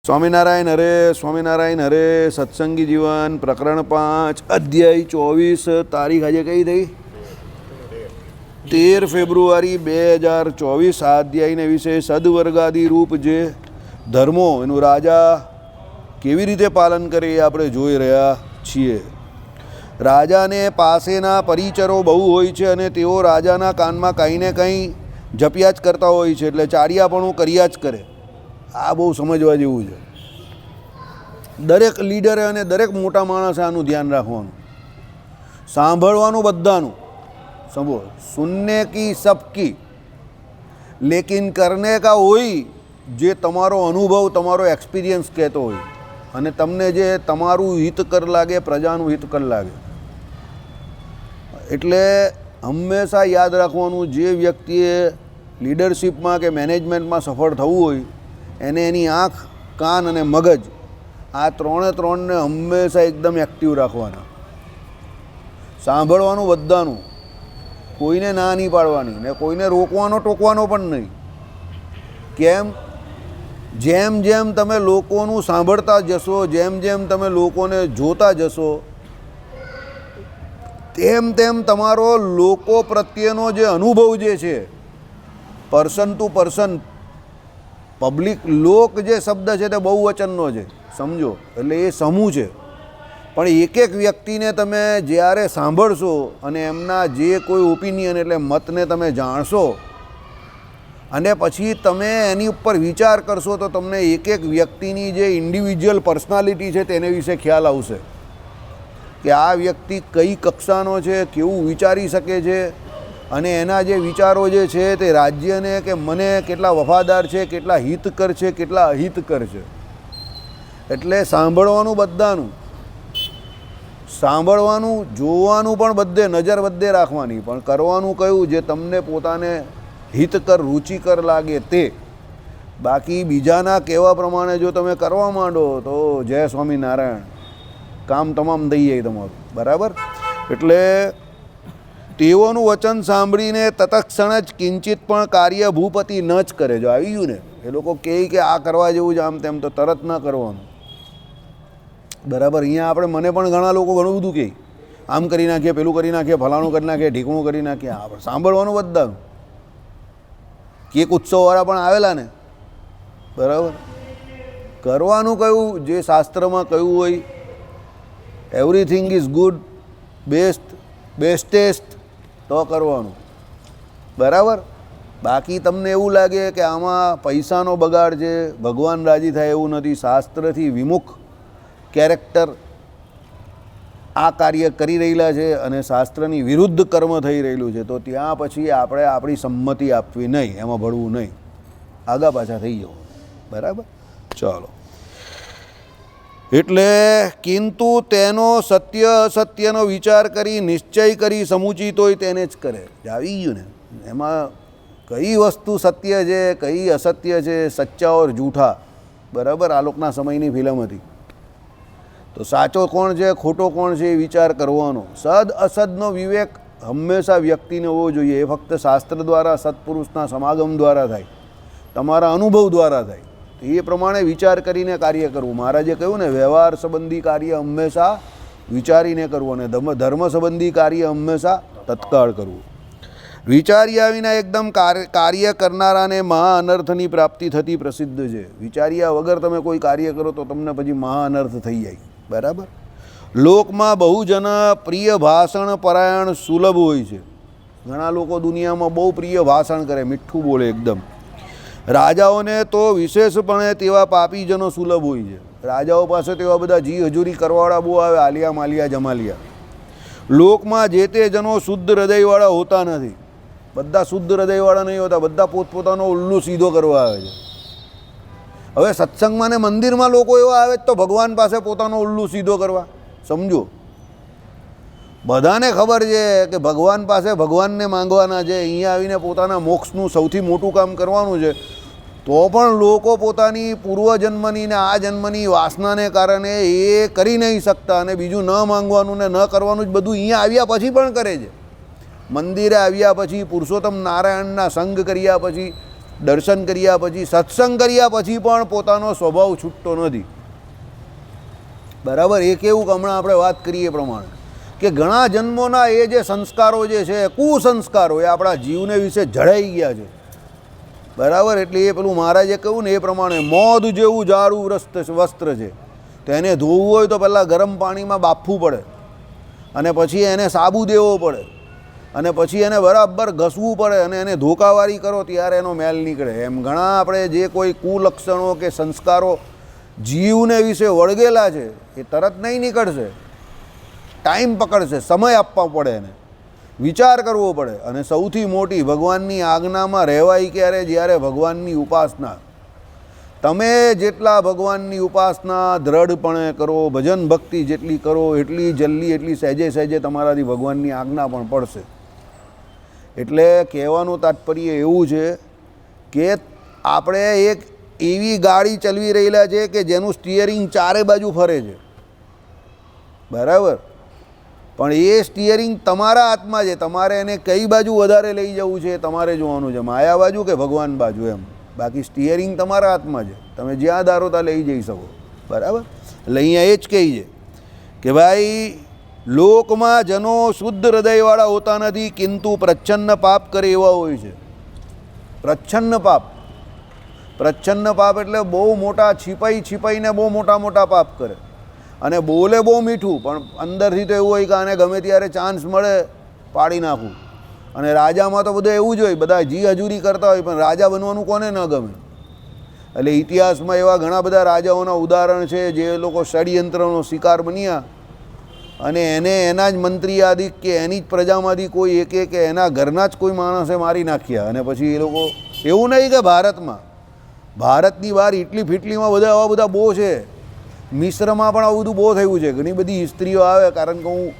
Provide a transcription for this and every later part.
સ્વામિનારાયણ હરે સત્સંગી જીવન પ્રકરણ 5 અધ્યાય 24 તારીખ આજે કઈ થઈ 13 ફેબ્રુઆરી 2024 આ અધ્યાયને વિશે સદવર્ગાદી રૂપ જે ધર્મો એનું રાજા કેવી રીતે પાલન કરે એ આપણે જોઈ રહ્યા છીએ. રાજાને પાસેના પરિચરો બહુ હોય છે અને તેઓ રાજાના કાનમાં કંઈ ને કંઈ જપ્યા જ કરતા હોય છે, એટલે ચારિયાપણું કર્યા જ કરે. આ બહુ સમજવા જેવું છે. દરેક લીડરે અને દરેક મોટા માણસે આનું ધ્યાન રાખવાનું, સાંભળવાનું બધાનું. સમજો, સુનને કી સબકી લેકિન કરને કા હોય જે તમારો અનુભવ, તમારો એક્સપિરિયન્સ કહેતો હોય અને તમને જે તમારું હિતકર લાગે, પ્રજાનું હિતકર લાગે. એટલે હંમેશા યાદ રાખવાનું, જે વ્યક્તિએ લીડરશિપમાં કે મેનેજમેન્ટમાં સફળ થવું હોય એને એની આંખ, કાન અને મગજ આ ત્રણને હંમેશા એકદમ એક્ટિવ રાખવાના. સાંભળવાનું બધાનું, કોઈને ના નહીં પાડવાની ને કોઈને રોકવાનો ટોકવાનો પણ નહીં. કેમ? જેમ જેમ તમે લોકોનું સાંભળતા જશો, જેમ જેમ તમે લોકોને જોતા જશો, તેમ તેમ તમારો લોકો પ્રત્યેનો જે અનુભવ જે છે, પર્સન ટુ પર્સન, પબ્લિક, લોક જે શબ્દ છે તે બહુવચનનો છે, સમજો. એટલે એ સમૂહ છે. પણ એક એક વ્યક્તિને તમે જ્યારે સાંભળશો અને એમના જે કોઈ ઓપિનિયન એટલે મતને તમે જાણશો અને પછી તમે એની ઉપર વિચાર કરશો તો તમને એક એક વ્યક્તિની જે ઇન્ડિવિજ્યુઅલ પર્સનાલિટી છે તેને વિશે ખ્યાલ આવશે કે આ વ્યક્તિ કઈ કક્ષાનો છે, કેવું વિચારી શકે છે અને એના જે વિચારો જે છે તે રાજ્યને કે મને કેટલા વફાદાર છે, કેટલા હિતકર છે, કેટલા અહિતકર છે. એટલે સાંભળવાનું બધાનું, સાંભળવાનું, જોવાનું પણ બધે, નજર બધે રાખવાની, પણ કરવાનું કયું જે તમને પોતાને હિતકર, રુચિકર લાગે તે. બાકી બીજાના કહેવા પ્રમાણે જો તમે કરવા માંડો તો જય સ્વામિનારાયણ, કામ તમામ થઈ જાય તમારું. બરાબર? એટલે તેઓનું વચન સાંભળીને તત્ક્ષણ જ કિંચિત પણ કાર્ય ભૂપતિ ન જ કરે. જો આવી ગયું ને, એ લોકો કહે કે આ કરવા જેવું છે આમ તેમ, તો તરત ન કરવાનું. બરાબર? અહીંયા આપણે, મને પણ ઘણા લોકો ઘણું બધું કહે, આમ કરી નાખીએ, પેલું કરી નાખીએ, ફલાણું કરી નાખીએ, ઢીકણું કરી નાખીએ. આપણે સાંભળવાનું બધાનું. કેક ઉત્સવવાળા પણ આવેલા ને, બરાબર? કરવાનું કયું જે શાસ્ત્રમાં કહ્યું હોય, એવરીથિંગ ઇઝ ગુડ, બેસ્ટેસ્ટ, તો કરવાનું. બરાબર? બાકી તમને એવું લાગે કે આમાં પૈસાનો બગાડ છે, ભગવાન રાજી થાય એવું નથી, શાસ્ત્રથી વિમુખ કેરેક્ટર આ કાર્ય કરી રહેલા છે અને શાસ્ત્રની વિરુદ્ધ કર્મ થઈ રહેલું છે, તો ત્યાં પછી આપણે આપણી સંમતિ આપવી નહીં, એમાં ભળવું નહીં, આગા પાછા થઈ જવું. બરાબર? ચાલો. એટલે કિંતુ તેનો સત્ય અસત્યનો વિચાર કરી નિશ્ચય કરી સમુચિત હોય તેને જ કરે. આવી ગયું ને, એમાં કઈ વસ્તુ સત્ય છે, કઈ અસત્ય છે, સચ્ચા ઓર જૂઠા. બરાબર? આ લોકના સમયની ફિલ્મ હતી. તો સાચો કોણ છે, ખોટો કોણ છે એ વિચાર કરવાનો. સદ અસદનો વિવેક હંમેશા વ્યક્તિને હોવો જોઈએ. એ ફક્ત શાસ્ત્ર દ્વારા, સત્પુરુષના સમાગમ દ્વારા થાય, તમારા અનુભવ દ્વારા થાય. એ પ્રમાણે વિચાર કરીને કાર્ય કરવું. મહારાજે કહ્યું ને, વ્યવહાર સંબંધી કાર્ય હંમેશા વિચારીને કરવું અને ધર્મ સંબંધી કાર્ય હંમેશા તત્કાળ કરવું. વિચાર્યા વિના એકદમ કાર્ય કરનારાને મહા અનર્થની પ્રાપ્તિ થતી પ્રસિદ્ધ છે. વિચાર્યા વગર તમે કોઈ કાર્ય કરો તો તમને પછી મહા અનર્થ થઈ જાય. બરાબર? લોકમાં બહુ જન પ્રિય ભાષણ પરાયણ સુલભ હોય છે. ઘણા લોકો દુનિયામાં બહુ પ્રિય ભાષણ કરે, મીઠું બોલે એકદમ. રાજાઓને તો વિશેષપણે તેવા પાપીજનો સુલભ હોય છે. રાજાઓ પાસે તેવા બધા જી હજુરી કરવાવાળા બહુ આવે, આલિયા માલિયા જમાલિયા. લોકમાં જે તે જનો શુદ્ધ હૃદયવાળા હોતા નથી. બધા શુદ્ધ હૃદયવાળા નહીં હોતા, બધા પોતપોતાનો ઉલ્લુ સીધો કરવા આવે છે. હવે સત્સંગમાં ને મંદિરમાં લોકો એવા આવે તો ભગવાન પાસે પોતાનો ઉલ્લુ સીધો કરવા. સમજો, બધાને ખબર છે કે ભગવાન પાસે ભગવાનને માંગવાના છે, અહીંયા આવીને પોતાના મોક્ષનું સૌથી મોટું કામ કરવાનું છે, તો પણ લોકો પોતાની પૂર્વજન્મની ને આ જન્મની વાસનાને કારણે એ કરી નહીં શકતા અને બીજું ન માંગવાનું ને ન કરવાનું જ બધું અહીંયા આવ્યા પછી પણ કરે છે. મંદિરે આવ્યા પછી, પુરુષોત્તમ નારાયણના સંગ કર્યા પછી દર્શન કર્યા પછી, સત્સંગ કર્યા પછી પણ પોતાનો સ્વભાવ છૂટતો નથી. બરાબર. એ કેવું કે હમણાં આપણે વાત કરીએ એ પ્રમાણે કે ઘણા જન્મોના એ જે સંસ્કારો જે છે, કુસંસ્કારો, એ આપણા જીવને વિશે જડાઈ ગયા છે. બરાબર. એટલે એ પેલું મહારાજે કહ્યું ને એ પ્રમાણે મોધ જેવું જાડું વસ્ત્ર છે, તો એને ધોવું હોય તો પહેલાં ગરમ પાણીમાં બાફવું પડે, અને પછી એને સાબુ દેવો પડે, અને પછી એને બરાબર ઘસવું પડે, અને એને ધોકાવારી કરો ત્યારે એનો મેલ નીકળે. એમ ઘણા આપણે જે કોઈ કુલક્ષણો કે સંસ્કારો જીવને વિશે વળગેલા છે એ તરત નહીં નીકળશે, ટાઈમ પકડશે, સમય આપવો પડે, એને વિચાર કરવો પડે. અને સૌથી મોટી ભગવાનની આજ્ઞામાં રહેવાય ક્યારે? જ્યારે ભગવાનની ઉપાસના. તમે જેટલા ભગવાનની ઉપાસના દ્રઢપણે કરો, ભજન ભક્તિ જેટલી કરો, એટલી જલ્દી, એટલી સહેજે સહેજે તમારાથી ભગવાનની આજ્ઞા પણ પડશે. એટલે કહેવાનું તાત્પર્ય એવું છે કે આપણે એક એવી ગાડી ચલાવી રહેલા છે કે જેનું સ્ટિયરિંગ ચારે બાજુ ફરે છે. બરાબર. પણ એ સ્ટિયરિંગ તમારા હાથમાં છે. તમારે એને કઈ બાજુ વધારે લઈ જવું છે તમારે જોવાનું છે, માયા બાજુ કે ભગવાન બાજુ, એમ. બાકી સ્ટિયરિંગ તમારા હાથમાં છે, તમે જ્યાં ધારો ત્યાં લઈ જઈ શકો. બરાબર. એટલે અહીંયા એ જ કહી છે કે ભાઈ લોકમાં જનો શુદ્ધ હૃદયવાળા હોતા નથી, કિંતુ પ્રચ્છન્ન પાપ કરે એવા હોય છે. પ્રચ્છન્ન પાપ, પ્રચ્છન્ન પાપ એટલે બહુ મોટા છીપાઈને બહુ મોટા મોટા પાપ કરે, અને બોલે બહુ મીઠું, પણ અંદરથી તો એવું હોય કે આને ગમે ત્યારે ચાન્સ મળે પાડી નાખું. અને રાજામાં તો બધું એવું જ હોય, બધા જી હજૂરી કરતા હોય, પણ રાજા બનવાનું કોને ન ગમે? એટલે ઇતિહાસમાં એવા ઘણા બધા રાજાઓના ઉદાહરણ છે જે લોકો ષડયંત્રનો શિકાર બન્યા, અને એને એના જ મંત્રી આદિ કે એની જ પ્રજામાંથી કોઈ એકે કે એના ઘરના જ કોઈ માણસે મારી નાખ્યા. અને પછી એ લોકો, એવું નહીં કે ભારતની બહાર ઇટલી ફિટલીમાં બધા આવા બધા બહુ છે, મિશ્રમાં પણ આવું બધું બહુ થયું છે. ઘણી બધી હિસ્ટ્રીઓ આવે, કારણ કે હું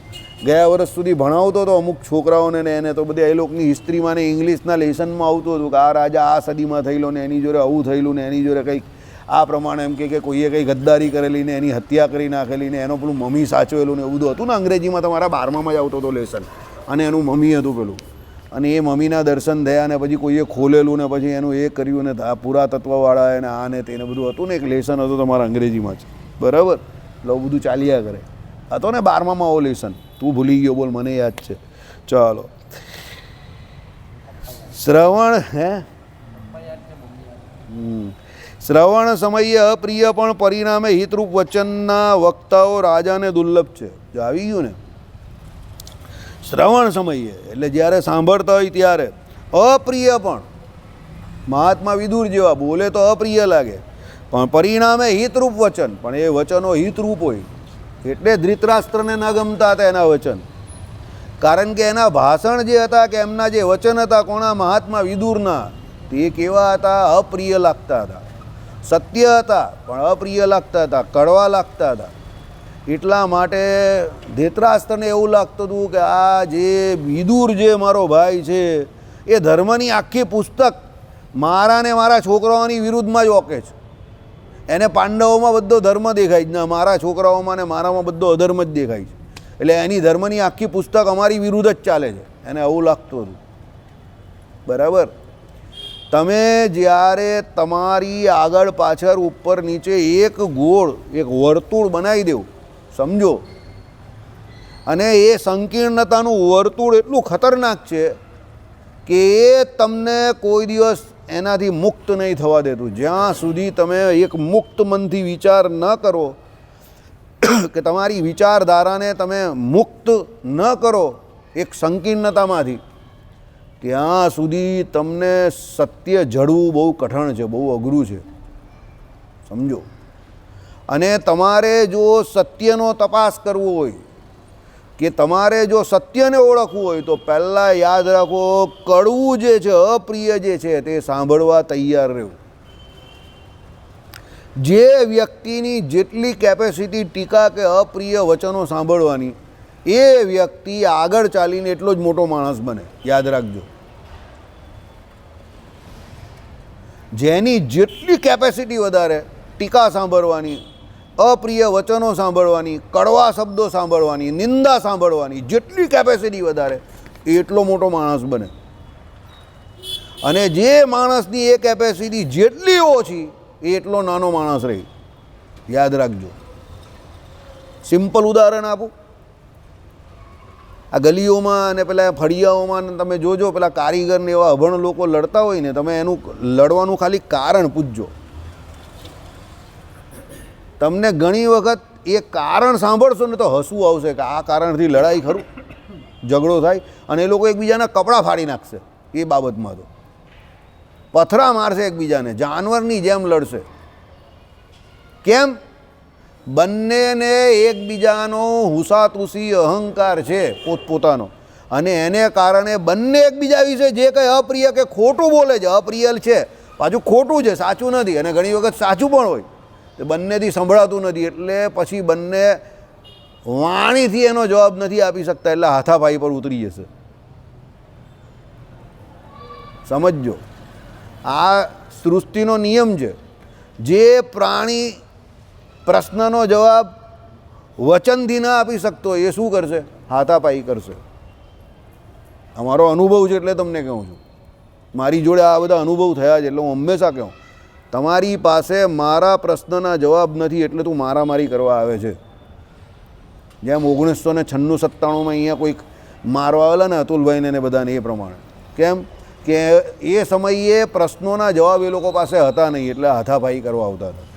ગયા વર્ષ સુધી ભણાવતો હતો અમુક છોકરાઓને ને એને, તો બધી એ લોકોની હિસ્ટ્રીમાં ને ઇંગ્લિશના લેસનમાં આવતું હતું કે આ રાજા આ સદીમાં થયેલો ને એની જોડે આવું થયેલું ને એની જોડે કંઈક આ પ્રમાણે એમ કે કોઈએ કંઈ ગદ્દારી કરેલી ને એની હત્યા કરી નાખેલી ને એનો પેલું મમ્મી સાચવેલું ને એવું બધું હતું ને. અંગ્રેજીમાં તમારા 12માં જ આવતો હતો લેસન, અને એનું મમ્મી હતું પેલું, અને એ મમ્મીના દર્શન થયા ને પછી કોઈએ ખોલેલું ને પછી એનું એ કર્યું ને પુરાતત્વવાળા એને આ ને તેને બધું હતું ને. એક લેસન હતું તમારા અંગ્રેજીમાં જ. બરાબર. એટલે બધું ચાલ્યા કરે. હતો ને 12માં આવો લેસન. તું ભૂલી ગયો, બોલ, મને યાદ છે. ચાલો. શ્રવણ શ્રવણ સમયે અપ્રિય પણ પરિણામે હિતરૂપ વચનના વક્તાઓ રાજાને દુર્લભ છે. જો આવી ગયું ને, શ્રવણ સમયે એટલે જ્યારે સાંભળતા હોય ત્યારે અપ્રિય પણ, મહાત્મા વિદુર જેવા બોલે તો અપ્રિય લાગે, પણ પરિણામે હિતરૂપ વચન, પણ એ વચનો હિતરૂપ હોય. એટલે ધૃતરાષ્ટ્રને ન ગમતા હતા એના વચન, કારણ કે એના ભાષણ જે હતા કે એમના જે વચન હતા કોના? મહાત્મા વિદુરના, તે કેવા હતા? અપ્રિય લાગતા હતા. સત્ય હતા પણ અપ્રિય લાગતા હતા, કડવા લાગતા હતા. એટલા માટે ધૃતરાષ્ટ્રને એવું લાગતું હતું કે આ જે વિદુર જે મારો ભાઈ છે એ ધર્મની આખી પુસ્તક મારા ને મારા છોકરાઓની વિરુદ્ધમાં જ ઓકે છે. એને પાંડવોમાં બધો ધર્મ દેખાય જ ના, મારા છોકરાઓમાં ને મારામાં બધો અધર્મ જ દેખાય છે. એટલે એની ધર્મની આખી પુસ્તક અમારી વિરુદ્ધ જ ચાલે છે, એને આવું લાગતું હતું. બરાબર. તમે જ્યારે તમારી આગળ પાછળ ઉપર નીચે એક ગોળ, એક વર્તુળ બનાવી દેવું, સમજો, અને એ સંકીર્ણતાનું વર્તુળ એટલું ખતરનાક છે કે એ તમને કોઈ દિવસ એનાથી મુક્ત નહીં થવા દેતું. જ્યાં સુધી તમે એક મુક્ત મનથી વિચાર ન કરો, કે તમારી વિચારધારાને તમે મુક્ત ન કરો એક સંકીર્ણતામાંથી, ત્યાં સુધી તમને સત્ય જડવું બહુ કઠણ છે, બહુ અઘરું છે. સમજો. અને તમારે જો સત્યનો તપાસ કરવો હોય, કે તમારે જો સત્યને ઓળખવું હોય, તો પહેલાં યાદ રાખો, કડવું જે છે, અપ્રિય જે છે, તે સાંભળવા તૈયાર રહેવું. જે વ્યક્તિની જેટલી કેપેસિટી ટીકા કે અપ્રિય વચનો સાંભળવાની, એ વ્યક્તિ આગળ ચાલીને એટલો જ મોટો માણસ બને. યાદ રાખજો. જેની જેટલી કેપેસિટી વધારે ટીકા સાંભળવાની, અપ્રિય વચનો સાંભળવાની, કડવા શબ્દો સાંભળવાની, નિંદા સાંભળવાની, જેટલી કેપેસિટી વધારે એટલો મોટો માણસ બને. અને જે માણસની એ કેપેસિટી જેટલી ઓછી એટલો નાનો માણસ રહે. યાદ રાખજો. સિમ્પલ ઉદાહરણ આપું. આ ગલીઓમાં અને પેલા ફળિયાઓમાં તમે જોજો, પેલા કારીગરને એવા અભણ લોકો લડતા હોય ને, તમે એનું લડવાનું ખાલી કારણ પૂછજો. તમને ઘણી વખત એ કારણ સાંભળશો ને તો હસવું આવશે કે આ કારણથી લડાઈ ખરું, ઝઘડો થાય અને એ લોકો એકબીજાના કપડાં ફાડી નાખશે. એ બાબતમાં તો પથરા મારશે એકબીજાને, જાનવરની જેમ લડશે. કેમ? બંનેને એકબીજાનો હુસાતુસી અહંકાર છે પોતપોતાનો, અને એને કારણે બંને એકબીજા વિશે જે કંઈ અપ્રિય કે ખોટું બોલે છે, અપ્રિય છે પાછું ખોટું છે, સાચું નથી, અને ઘણી વખત સાચું પણ હોય, તે બંનેથી સંભળાતું નથી. એટલે પછી બંને વાણીથી એનો જવાબ નથી આપી શકતા, એટલે હાથાપાઈ પર ઉતરી જશે. સમજજો, આ સૃષ્ટિનો નિયમ છે. જે પ્રાણી પ્રશ્નનો જવાબ વચનથી ના આપી શકતો એ શું કરશે? હાથાપાઈ કરશે. અમારો અનુભવ છે એટલે તમને કહું છું. મારી જોડે આ બધા અનુભવ થયા છે એટલે હું હંમેશા કહું, તમારી પાસે મારા પ્રશ્નના જવાબ નથી એટલે તું મારામારી કરવા આવે છે. જેમ 1996-97માં અહીંયા કોઈક મારવા આવેલા ને અતુલભાઈને ને બધાને, એ પ્રમાણે. કેમ કે એ સમયે પ્રશ્નોના જવાબ એ લોકો પાસે હતા નહીં એટલે હાથાપાઈ કરવા આવતા હતા.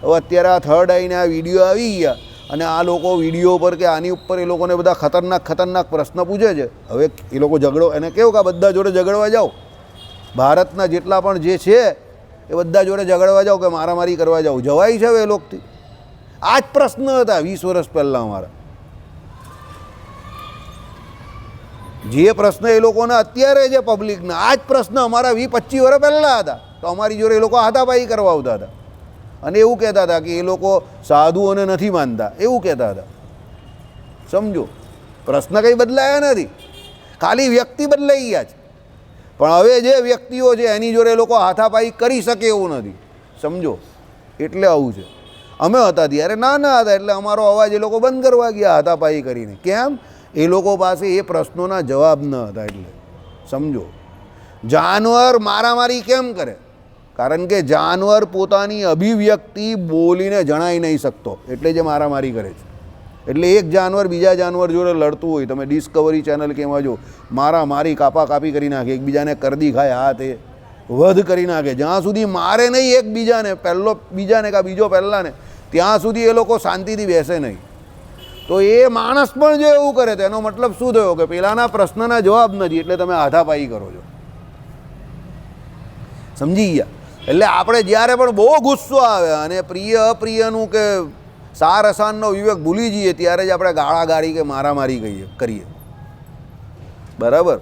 હવે અત્યારે આ થર્ડ આઈને આ વિડીયો આવી ગયા અને આ લોકો વિડીયો પર કે આની ઉપર એ લોકોને બધા ખતરનાક પ્રશ્ન પૂછે છે. હવે એ લોકો ઝઘડો, એને કેવું કે બધા જોડે ઝઘડવા જાઓ, ભારતના જેટલા પણ જે છે એ બધા જોડે ઝઘડવા જાઓ કે મારામારી કરવા જાઓ. જવાય છે હવે એ લોકોથી? આ જ પ્રશ્ન હતા 20 વર્ષ પહેલાં અમારા. જે પ્રશ્ન એ લોકોને અત્યારે છે પબ્લિકના, આ જ પ્રશ્ન અમારા 20-25 વર્ષ પહેલાં હતા. તો અમારી જોડે એ લોકો હાથાપાઈ કરવા આવતા હતા અને એવું કહેતા હતા કે એ લોકો સાધુઓને નથી માનતા, એવું કહેતા હતા. સમજો, પ્રશ્ન કંઈ બદલાયા નથી, ખાલી વ્યક્તિ બદલાઈ ગયા છે. પણ હવે જે વ્યક્તિઓ છે એની જોડે એ લોકો હાથાપાઈ કરી શકે એવું નથી. સમજો, એટલે આવું છે. અમે હતા ત્યારે નાના હતા એટલે અમારો અવાજ એ લોકો બંધ કરવા ગયા હાથાપાઈ કરીને. કેમ? એ લોકો પાસે એ પ્રશ્નોના જવાબ ન હતા. એટલે સમજો, જાનવર મારામારી કેમ કરે? કારણ કે જાનવર પોતાની અભિવ્યક્તિ બોલીને જણાવી નહીં શકતો, એટલે જે મારામારી કરે છે. એટલે એક જાનવર બીજા જાનવર જોડે લડતું હોય, તમે ડિસ્કવરી ચેનલ કે એમાં જો, મારામારી, કાપાકાપી કરી નાખે, એકબીજાને કરદી ખાય, હા તે વધ કરી નાખે. જ્યાં સુધી મારે નહીં એકબીજાને, પહેલો બીજાને કાં બીજો પહેલાંને, ત્યાં સુધી એ લોકો શાંતિથી બેસે નહીં. તો એ માણસ પણ જો એવું કરે તો એનો મતલબ શું થયો કે પેલાના પ્રશ્નના જવાબ નથી એટલે તમે હાથાપાઈ કરો છો. સમજી ગયા? એટલે આપણે જ્યારે પણ બહુ ગુસ્સો આવે અને પ્રિય અપ્રિયનું કે સાર અસાનનો વિવેક ભૂલી જઈએ ત્યારે જ આપણે ગાળાગાળી કે મારામારી કરીએ. બરાબર?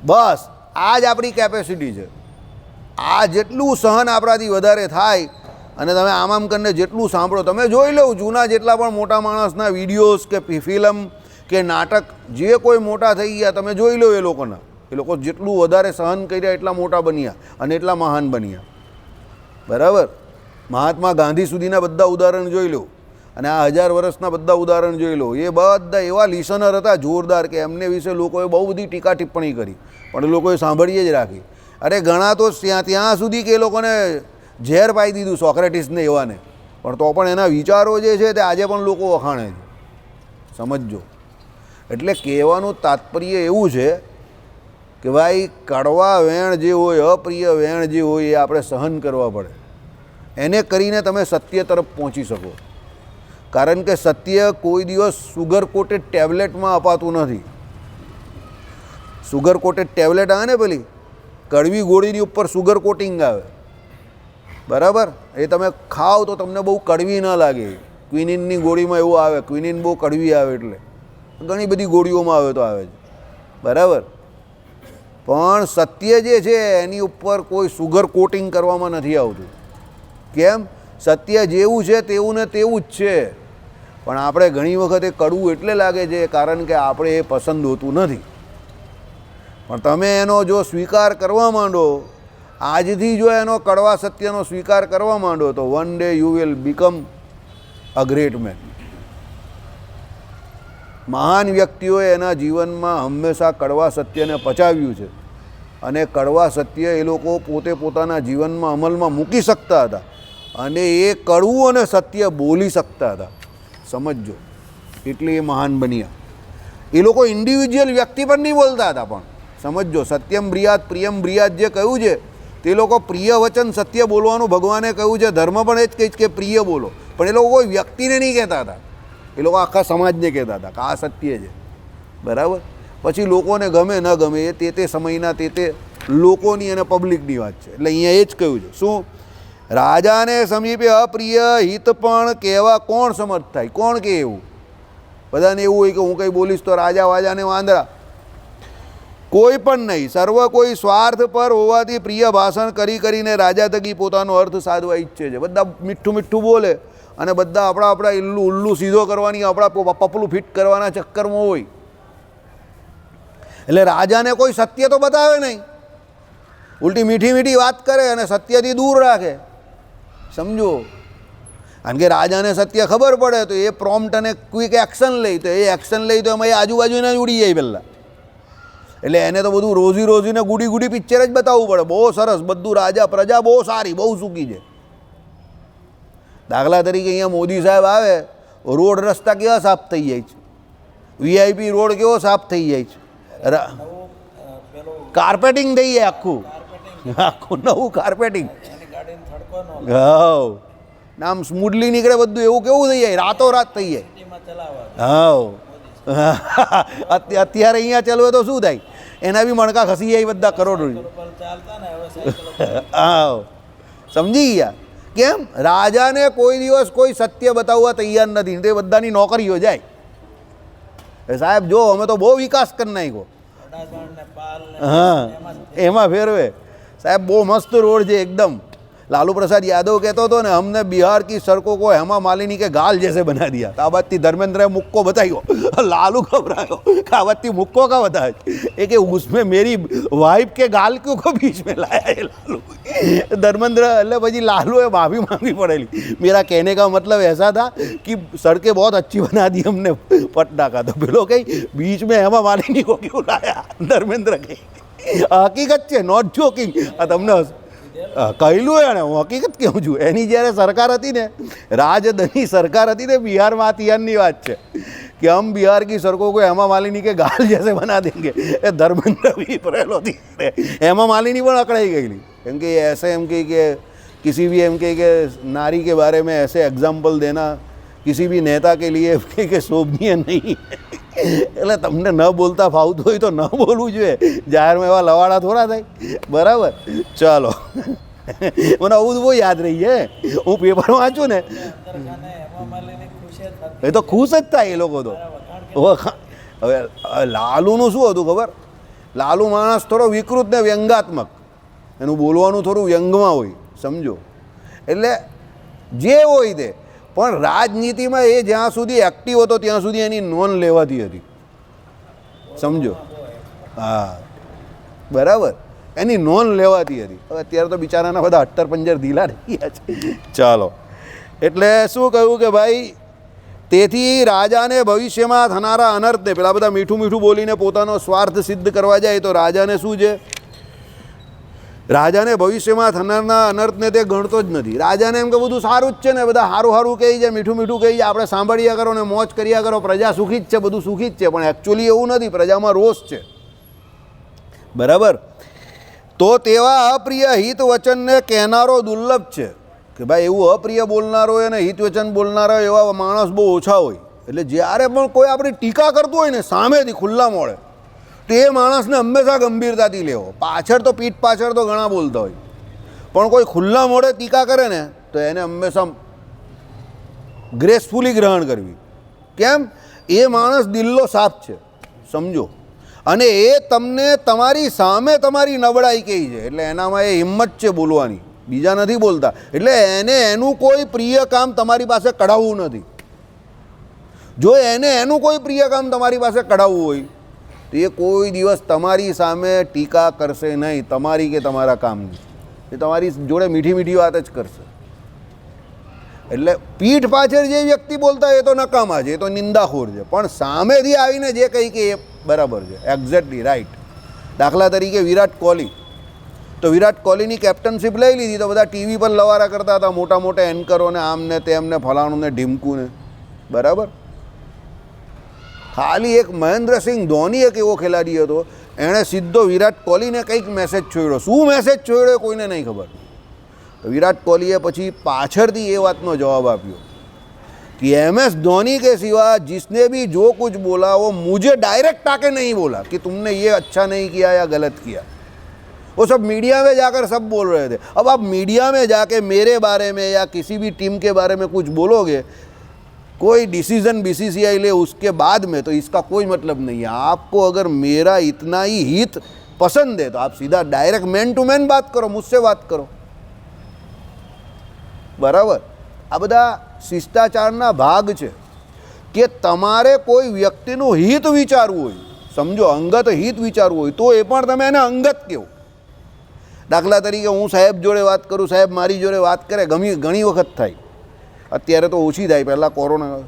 બસ આ જ આપણી કેપેસિટી છે. આ જેટલું સહન આપણાથી વધારે થાય, અને તમે આમ કરીને જેટલું સાંભળો, તમે જોઈ લો જૂના જેટલા પણ મોટા માણસના વિડીયોઝ કે ફિલ્મ કે નાટક, જે કોઈ મોટા થઈ ગયા તમે જોઈ લો એ લોકોના. એ લોકો જેટલું વધારે સહન કર્યા એટલા મોટા બન્યા અને એટલા મહાન બન્યા. બરાબર? મહાત્મા ગાંધી સુધીના બધા ઉદાહરણ જોઈ લો અને આ 1000 વર્ષના બધા ઉદાહરણ જોઈ લો. એ બધા એવા લિસનર હતા જોરદાર કે એમને વિશે લોકોએ બહુ બધી ટીકા ટિપ્પણી કરી, પણ એ લોકોએ સાંભળીએ જ રાખી. અરે ઘણા તો ત્યાં સુધી કે એ લોકોને ઝેર પાઈ દીધું સોક્રેટિસને એવાને, પણ તો પણ એના વિચારો જે છે તે આજે પણ લોકો વખાણે છે. સમજજો, એટલે કહેવાનું તાત્પર્ય એવું છે કે ભાઈ કડવા વેણ જે હોય, અપ્રિય વેણ જે હોય એ આપણે સહન કરવા પડે. એને કરીને તમે સત્ય તરફ પહોંચી શકો. કારણ કે સત્ય કોઈ દિવસ સુગર કોટેડ ટેબ્લેટમાં અપાતું નથી. સુગર કોટેડ ટેબ્લેટ આવે ને, પેલી કડવી ગોળીની ઉપર સુગર કોટિંગ આવે, બરાબર? એ તમે ખાઓ તો તમને બહુ કડવી ન લાગે. ક્વિનિનની ગોળીમાં એવું આવે, ક્વિનિન બહુ કડવી આવે, એટલે ઘણી બધી ગોળીઓમાં આવે તો આવે છે, બરાબર? પણ સત્ય જે છે એની ઉપર કોઈ સુગર કોટિંગ કરવામાં નથી આવતું. કેમ? સત્ય જેવું છે તેવું ને તેવું જ છે, પણ આપણે ઘણી વખત એ કડવું એટલે લાગે છે કારણ કે આપણે એ પસંદ હોતું નથી. પણ તમે એનો જો સ્વીકાર કરવા માંડો, આજથી જો એનો કડવા સત્યનો સ્વીકાર કરવા માંડો તો one day you will become a great man. મહાન વ્યક્તિઓએ એના જીવનમાં હંમેશા કડવા સત્યને પચાવ્યું છે અને કડવા સત્ય એ લોકો પોતે પોતાના જીવનમાં અમલમાં મૂકી શકતા હતા અને એ કડવું અને સત્ય બોલી શકતા હતા. સમજજો, એટલે એ મહાન બન્યા. એ લોકો ઇન્ડિવિજ્યુઅલ વ્યક્તિ પર નહીં બોલતા હતા, પણ સમજજો, સત્યમ બ્રિયાત પ્રિયમ બ્રિયાત જે કહ્યું છે તે લોકો પ્રિય વચન સત્ય બોલવાનું ભગવાને કહ્યું છે. ધર્મ પણ એ જ કહે છે કે પ્રિય બોલો, પણ એ લોકો કોઈ વ્યક્તિને નહીં કહેતા હતા, એ લોકો આખા સમાજને કહેતા હતા કે આ સત્ય છે. બરાબર. પછી લોકોને ગમે ન ગમે એ તે સમયના તે લોકોની અને પબ્લિકની વાત છે. એટલે અહીંયા એ જ કહ્યું છે. શું? રાજાને સમીપે અપ્રિય હિત પણ કહેવા કોણ સમર્થ થાય? કોણ કે એવું? બધાને એવું હોય કે હું કંઈ બોલીશ તો રાજા વાજાને વાંદરા. કોઈ પણ નહીં. સર્વ કોઈ સ્વાર્થ પર હોવાથી પ્રિય ભાષણ કરીને રાજા થકી પોતાનો અર્થ સાધવા ઈચ્છે છે. બધા મીઠું મીઠું બોલે અને બધા આપણા ઉલ્લુ સીધો કરવાની, આપણા પપલું ફિટ કરવાના ચક્કરમાં હોય. એટલે રાજાને કોઈ સત્ય તો બતાવે નહીં, ઉલટી મીઠી મીઠી વાત કરે અને સત્યથી દૂર રાખે. સમજો, કારણ કે રાજાને સત્ય ખબર પડે તો એ પ્રોમ્પ્ટ અને ક્વિક એક્શન લે, તો એ એક્શન લે તો એમાં એ આજુબાજુના જ ઉડી જાય પહેલાં. એટલે એને તો બધું રોજીને ગુડી પિક્ચર જ બતાવવું પડે. બહુ સરસ બધું, રાજા પ્રજા બહુ સારી, બહુ સુખી છે. દાખલા તરીકે અહીંયા મોદી સાહેબ આવે, રોડ રસ્તા કેવા સાફ થઈ જાય છે, વીઆઈપી રોડ કેવો સાફ થઈ જાય છે, કાર્પેટિંગ થઈ જાય આખું નવું કાર્પેટિંગ. હા, આમ સ્મૂથલી નીકળે બધું, એવું કેવું થઈ જાય, રાતોરાત થઈ જાય. હા, અત્યારે અહીંયા ચાલવે તો શું થાય, એના બી મણકા ખસી જાય બધા કરોડો. હા, સમજી ગયા? કેમ? રાજાને કોઈ દિવસ કોઈ સત્ય બતાવવા તૈયાર નથી, તે બધાની નોકરીઓ જાય. સાહેબ જો અમે તો બહુ વિકાસ કરી નાખ્યો. હા, એમાં ફેરવે. સાહેબ બહુ મસ્ત રોડ છે એકદમ. लालू प्रसाद यादव कहते तो ने हमने बिहार की सड़कों को हेमा मालिनी के गाल जैसे बना दिया. तो आ बात धर्मेंद्र मुक्को बताइयो, लालू घबरायो कि आ बात मुक्को का बताए कि उसमें मेरी वाइफ के गाल क्यों को बीच में लाया है लालू. धर्मेंद्र એટલે પછી लालू माफी मांगनी पड़ेगी. मेरा कहने का मतलब ऐसा था कि सड़कें बहुत अच्छी बना दी हमने पटना का, तो पेलो कहीं बीच में हेमा मालिनी को क्यों लाया? धर्मेंद्र कहीं હકીકત છે, નોટ જોકિંગ. આ તમને કહેલું એને, હું હકીકત કહું છું. એની જ્યારે સરકાર હતી ને, રાજદની સરકાર હતી ને બિહારમાં, ત્યારની વાત છે कि हम बिहार की सड़कों को हेमा मालिनी के गाल जैसे बना देंगे. એ ધર્મેન્દ્ર भी परेलो थी, हेमा मालिनी પણ અકળાઈ ગયેલી. કેમ કે ऐसे એમ કે किसी भी एम के नारी के बारे में ऐसे एग्जाम्पल देना किसी भी नेता के लिए કે શોભનીય નહીં. એટલે તમને ન બોલતા ફાવતું હોય તો ન બોલવું જોઈએ. જાહેરમાં એવા લવાડા થોડા થાય. બરાબર. ચાલો, મને આવું બહુ યાદ રહી છે. હું પેપર વાંચું ને એ તો ખુશ જ થાય એ લોકો તો. હવે લાલુનું શું હતું ખબર? લાલુ માણસ થોડો વિકૃત ને વ્યંગાત્મક, એનું બોલવાનું થોડું વ્યંગમાં હોય. સમજો, એટલે જે હોય તે, પણ રાજનીતિમાં એ જ્યાં સુધી એક્ટિવ હતો ત્યાં સુધી એની નોંધ લેવાતી હતી. સમજો? હા, બરાબર, એની નોંધ લેવાતી હતી. હવે અત્યારે તો બિચારાના બધા 78 ઢીલા રહી ગયા છે. ચાલો, એટલે શું કહ્યું કે ભાઈ, તેથી રાજાને ભવિષ્યમાં થનારા અનર્થને, પેલા બધા મીઠું મીઠું બોલીને પોતાનો સ્વાર્થ સિદ્ધ કરવા જાય તો રાજાને શું છે? રાજાને ભવિષ્યમાં થનારના અનર્થને તે ગણતો જ નથી. રાજાને એમ કે બધું સારું જ છે ને, બધા સારું સારું કહી જાય, મીઠું મીઠું કહી જાય, આપણે સાંભળ્યા કરો ને મોજ કર્યા કરો, પ્રજા સુખી જ છે, બધું સુખી જ છે. પણ એકચ્યુઅલી એવું નથી, પ્રજામાં રોષ છે. બરાબર. તો તેવા અપ્રિય હિત વચનને કહેનારો દુર્લભ છે. કે ભાઈ એવું અપ્રિય બોલનારો હોય અને હિત વચન બોલનારો એવા માણસ બહુ ઓછા હોય. એટલે જ્યારે પણ કોઈ આપણી ટીકા કરતું હોય ને સામેથી ખુલ્લા મોડે, તો એ માણસને હંમેશા ગંભીરતાથી લેવો. પાછળ તો પીઠ પાછળ તો ઘણા બોલતા હોય, પણ કોઈ ખુલ્લા મોડે ટીકા કરે ને તો એને હંમેશા ગ્રેસફુલી ગ્રહણ કરવી. કેમ? એ માણસ દિલ્લો સાફ છે. સમજો? અને એ તમને તમારી સામે તમારી નબળાઈ કહી છે, એટલે એનામાં એ હિંમત છે બોલવાની, બીજા નથી બોલતા. એટલે એને એનું કોઈ પ્રિય કામ તમારી પાસે કઢાવવું નથી. જો એને એનું કોઈ પ્રિય કામ તમારી પાસે કઢાવવું હોય તો એ કોઈ દિવસ તમારી સામે ટીકા કરશે નહીં, તમારી કે તમારા કામની. એ તમારી જોડે મીઠી મીઠી વાત જ કરશે. એટલે પીઠ પાછળ જે વ્યક્તિ બોલતા એ તો નકામા છે, એ તો નિંદાખોર છે. પણ સામેથી આવીને જે કંઈ કે એ બરાબર છે, એક્ઝેક્ટલી રાઈટ. દાખલા તરીકે વિરાટ કોહલી, તો વિરાટ કોહલીની કેપ્ટનશીપ લઈ લીધી તો બધા ટીવી પર લવારા કરતા હતા, મોટા મોટા એન્કરોને, આમને તેમને, ફલાણું ને ઢીમકું ને, બરાબર. ખાલી એક મહેન્દ્રસિંહ ધોની એક એવો ખેલાડી હતો, એણે સીધો વિરાટ કોહલીને કંઈક મેસેજ છોડ્યો. શું મેસેજ છોડ્યો કોઈને નહીં ખબર. વિરાટ કોહલીએ પછી પાછળથી એ વાતનો જવાબ આપ્યો कि MS धोनी के सिवा जिसने भी जो कुछ बोला वो मुझे डायरेक्ट आके नहीं बोला कि तुमने ये अच्छा नहीं किया या गलत किया. वो सब मीडिया में जाकर सब बोल रहे थे. अब आप मीडिया में जाके मेरे बारे में या किसी भी टीम के बारे में कुछ बोलोगे, कोई डिसीजन BCCI ले उसके बाद में, तो इसका कोई मतलब नहीं है. आपको अगर मेरा इतना ही हित पसंद है तो आप सीधा डायरेक्ट मैन टू मैन बात करो, मुझसे बात करो. बराबर. આ બધા શિષ્ટાચારના ભાગ છે કે તમારે કોઈ વ્યક્તિનું હિત વિચારવું હોય, સમજો, અંગત હિત વિચારવું હોય તો એ પણ તમે એને અંગત કહો. દાખલા તરીકે હું સાહેબ જોડે વાત કરું, સાહેબ મારી જોડે વાત કરે, ઘણી વખત થાય, અત્યારે તો ઓછી થાય, પહેલાં કોરોના,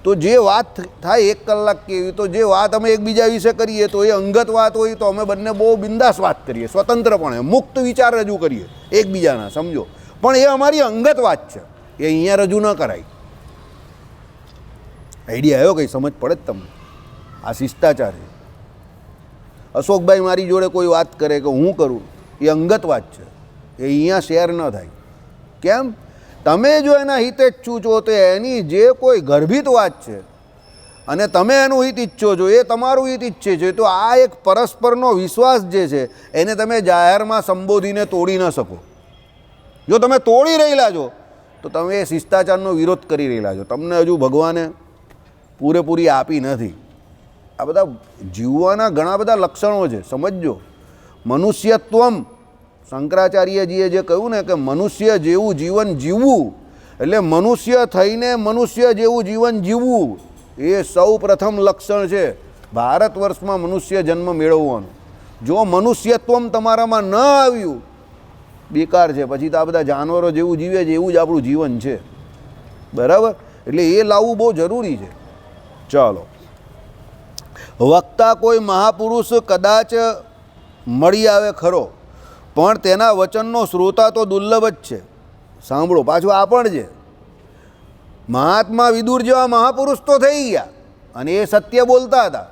તો જે વાત થાય 1 કલાક કેવી, તો જે વાત અમે એકબીજા વિશે કરીએ તો એ અંગત વાત હોય તો અમે બંને બહુ બિંદાસ વાત કરીએ, સ્વતંત્રપણે મુક્ત વિચાર રજૂ કરીએ એકબીજાના, સમજો. પણ એ અમારી અંગત વાત છે, એ અહીંયા રજૂ ન કરાય. આઈડિયા આવ્યો? કંઈ સમજ પડે જ તમને? આ શિષ્ટાચાર છે. અશોકભાઈ મારી જોડે કોઈ વાત કરે કે હું કરું, એ અંગત વાત છે, એ અહીંયા શેર ન થાય. કેમ? તમે જો એના હિતે જ છો તો એની જે કોઈ ગર્ભિત વાત છે અને તમે એનું હિત ઈચ્છો છો, એ તમારું હિત ઈચ્છે છે, તો આ એક પરસ્પરનો વિશ્વાસ જે છે એને તમે જાહેરમાં સંબોધીને તોડી ન શકો. જો તમે તોડી રહેલા છો તો તમે એ શિષ્ટાચારનો વિરોધ કરી રહેલા છો. તમને હજુ ભગવાને પૂરેપૂરી આપી નથી. આ બધા જીવવાના ઘણા બધા લક્ષણો છે, સમજજો. મનુષ્યત્વમ, શંકરાચાર્યજીએ જે કહ્યું ને કે મનુષ્ય જેવું જીવન જીવવું, એટલે મનુષ્ય થઈને મનુષ્ય જેવું જીવન જીવવું, એ સૌ પ્રથમ લક્ષણ છે ભારત વર્ષમાં મનુષ્ય જન્મ મેળવવાનું. જો મનુષ્યત્વમ તમારામાં ન આવ્યું, બેકાર છે. પછી તો આ બધા જાનવરો જેવું જીવે છે એવું જ આપણું જીવન છે, બરાબર. એટલે એ લાવવું બહુ જરૂરી છે. ચાલો, વક્તા કોઈ મહાપુરુષ કદાચ મળી આવે ખરો, પણ તેના વચનનો શ્રોતા તો દુર્લભ જ છે. સાંભળો, પાછું આ પણ છે, મહાત્મા વિદુર જેવા મહાપુરુષ તો થઈ ગયા અને એ સત્ય બોલતા હતા,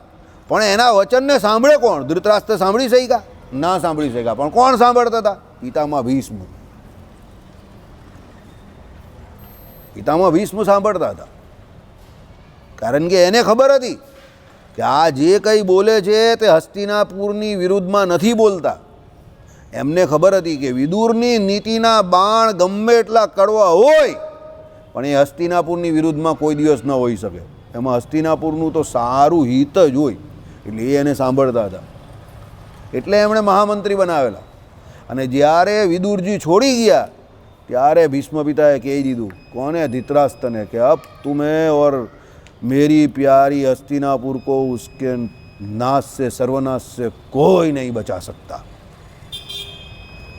પણ એના વચનને સાંભળે કોણ? ધૃતરાષ્ટ્ર સાંભળી શક્યા? ના સાંભળી શક્યા. પણ કોણ સાંભળતા હતા? પિતામહ ભીષ્મ. પિતામહ ભીષ્મ સાંભળતા હતા, કારણ કે એને ખબર હતી કે આ જે કંઈ બોલે છે તે હસ્તિનાપુરની વિરુદ્ધમાં નથી બોલતા. એમને ખબર હતી કે વિદુરની નીતિના બાણ ગમે એટલા કડવા હોય પણ એ હસ્તિનાપુરની વિરુદ્ધમાં કોઈ દિવસ ન હોઈ શકે. એમાં હસ્તિનાપુરનું તો સારું હિત જ હોય, એટલે એ એને સાંભળતા હતા. એટલે એમણે મહામંત્રી બનાવેલા. અને જ્યારે વિદુરજી છોડી ગયા ત્યારે ભીષ્મ પિતાએ કહી દીધું, કોને? ધૃતરાષ્ટ્રને, કે અબ तुम्हें और मेरी प्यारी हस्तिनापुर को उसके नाश से, सर्वनाश से कोई नहीं बचा सकता.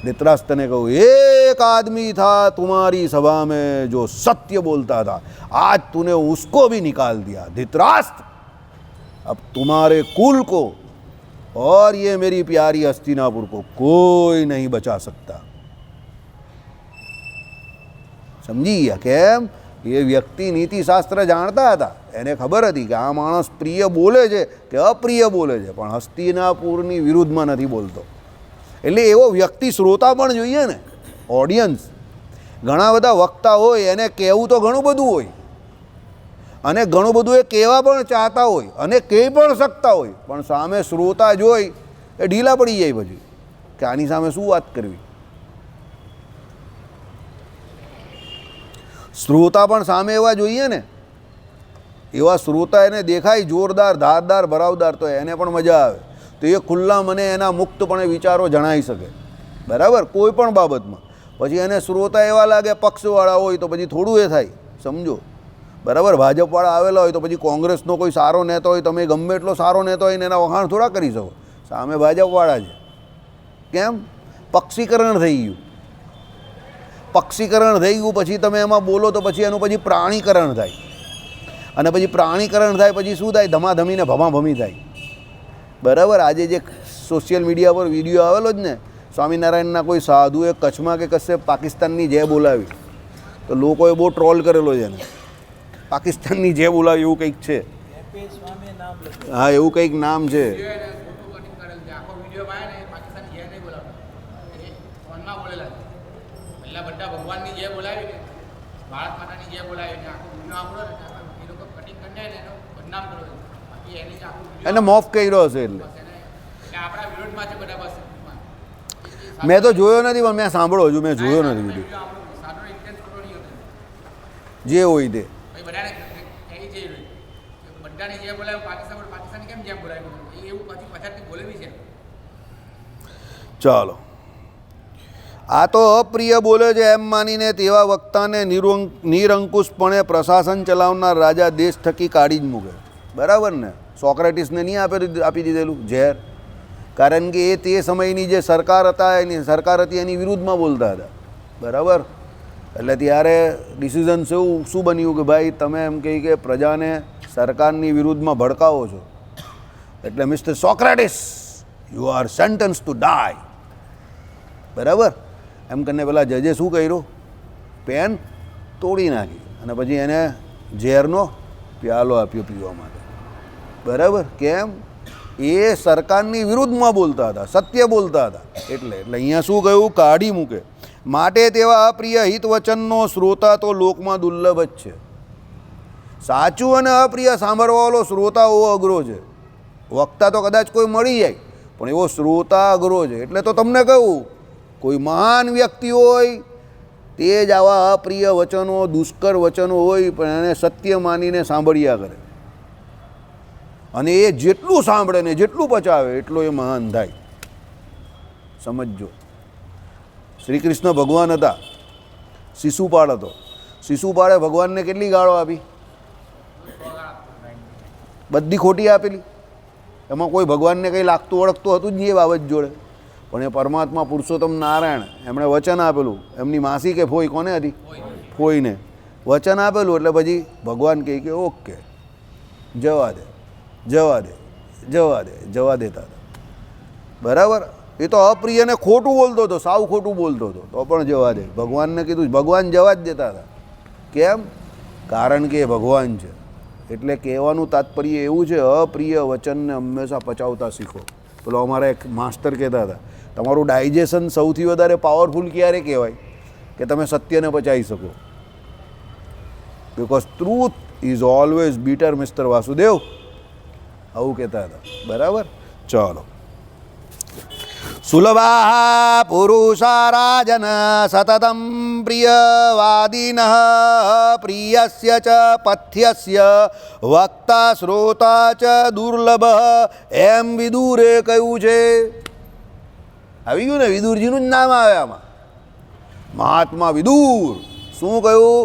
धृतराष्ट्र ने કહ્યું, एक आदमी था तुम्हारी सभा में जो सत्य बोलता था, आज तूने उसको भी निकाल दिया. धृतराष्ट्र, अब तुम्हारे कुल को और ये मेरी प्यारी हस्तिनापुर को कोई नहीं बचा सकता. समझी ગયા? કેમ? એ વ્યક્તિ નીતિશાસ્ત્ર જાણતા હતા, એને ખબર હતી કે આ માણસ પ્રિય બોલે છે કે અપ્રિય બોલે છે, પણ હસ્તિનાપુરની વિરુદ્ધમાં નથી બોલતો. એટલે એવો વ્યક્તિ શ્રોતા પણ જોઈએ ને, ઓડિયન્સ. ઘણા બધા વક્તા હોય, એને કહેવું તો ઘણું બધું હોય અને ઘણું બધું એ કહેવા પણ ચાહતા હોય અને કહી પણ શકતા હોય, પણ સામે શ્રોતા જોઈ એ ઢીલા પડી જાય પછી કે આની સામે શું વાત કરવી. શ્રોતા પણ સામે એવા જોઈએ ને, એવા શ્રોતા એને દેખાય જોરદાર, ધારદાર, ભરાવદાર, તો એને પણ મજા આવે. તો એ ખુલ્લા મને એના મુક્તપણે વિચારો જણાવી શકે, બરાબર, કોઈ પણ બાબતમાં. પછી એને શ્રોતા એવા લાગે પક્ષવાળા હોય તો પછી થોડું એ થાય, સમજો, બરાબર. ભાજપવાળા આવેલા હોય તો પછી કોંગ્રેસનો કોઈ સારો નેતા હોય, તમે ગમે એટલો સારો નેતા હોય ને એના વખાણ થોડા કરી શકો, સામે ભાજપવાળા છે. કેમ? પક્ષીકરણ થઈ ગયું. પક્ષીકરણ થઈ ગયું પછી તમે એમાં બોલો તો પછી એનું પછી પ્રાણીકરણ થાય, અને પછી પ્રાણીકરણ થાય પછી શું થાય? ધમાધમીને ભમાભમી થાય, બરાબર. આજે જે સોશિયલ મીડિયા પર વિડીયો આવેલો જ ને, સ્વામિનારાયણના કોઈ સાધુએ કચ્છમાં કે કશે પાકિસ્તાનની જય બોલાવી, તો લોકોએ બહુ ટ્રોલ કરેલો છે એને, પાકિસ્તાનની જય બોલાવી એવું કંઈક છે. હા એવું કંઈક નામ છે. એને મોફ કર્યો હશે એટલે મેં તો જોયો નથી, પણ મેં સાંભળો હજુ મેં જોયો નથી વિડીયો. જે હોય તે ચાલો. આ તો અપ્રિય બોલે છે એમ માનીને તેવા વક્તાને નિરંકુશપણે પ્રશાસન ચલાવનાર રાજા દેશ થકી કાઢી જ મૂકે. બરાબર ને? સોક્રેટિસને નહીં આપી દીધેલું ઝેર, કારણ કે એ તે સમયની જે સરકાર હતી એની વિરુદ્ધમાં બોલતા હતા. બરાબર? એટલે ત્યારે ડિસિઝન શું બન્યું કે ભાઈ તમે એમ કહી કે પ્રજાને સરકારની વિરુદ્ધમાં ભડકાવો છો, એટલે mister Socrates you are sentence to die. બરાબર? એમ કરીને પેલા જજે શું કર્યું, પેન તોડી નાખી અને પછી એને ઝેરનો પ્યાલો આપ્યો પીવા માટે. બરાબર? કેમ? એ સરકારની વિરુદ્ધમાં બોલતા હતા, સત્ય બોલતા હતા. એટલે અહીંયા શું કહ્યું, કાઢી મૂકે. માટે તેવા અપ્રિય હિત વચનનો શ્રોતા તો લોકમાં દુર્લભ જ છે. સાચું અને અપ્રિય સાંભળવાવાળો શ્રોતા એવો અઘરો છે. વક્તા તો કદાચ કોઈ મળી જાય, પણ એવો શ્રોતા અઘરો છે. એટલે તો તમને કહું, કોઈ મહાન વ્યક્તિ હોય તે જ આવા અપ્રિય વચનો, દુષ્કર વચનો હોય પણ એને સત્ય માનીને સાંભળ્યા કરે, અને એ જેટલું સાંભળે ને જેટલું પચાવે એટલો એ મહાન થાય. સમજજો. શ્રી કૃષ્ણ ભગવાન હતા, શિશુપાળ હતો. શિશુપાળે ભગવાનને કેટલી ગાળો આપી? બધી ખોટી આપેલી. એમાં કોઈ ભગવાનને કંઈ લાગતું ઓળખતું હતું જ નહીં એ બાબત જોડે. પણ એ પરમાત્મા પુરુષોત્તમ નારાયણ એમણે વચન આપેલું, એમની માસી કે ફોઈ કોને હતી? ફોઈને વચન આપેલું. એટલે પછી ભગવાન કહે કે ઓકે જવા દે, જવા દે, જવા દે, જવા દેતા હતા. બરાબર? એ તો અપ્રિયને ખોટું બોલતો હતો, સાવ ખોટું બોલતો હતો, તો પણ જવા દે. ભગવાનને કીધું, ભગવાન જવા જ દેતા હતા. કેમ? કારણ કે એ ભગવાન છે. એટલે કહેવાનું તાત્પર્ય એવું છે, અપ્રિય વચનને હંમેશા પચાવતા શીખો. પેલો અમારા એક માસ્ટર કહેતા હતા, તમારું ડાયજેશન સૌથી વધારે પાવરફુલ ક્યારે કહેવાય કે તમે સત્યને પચાવી શકો. Because truth is always bitter, mister Vasudev આવું કહેતા હતા. બરાબર? ચાલો. સુલભા પુરુષા રાજન સતતમ પ્રિયવાદિન પ્રિયસ્ય ચ પથ્યસ્ય વક્તા શ્રોતા ચ દુર્લભ એમ વિદુરે કહ્યું છે. આવી ગયું ને? વિદુરજીનું જ નામ આવે આમાં. મહાત્મા વિદુર. શું કહ્યું?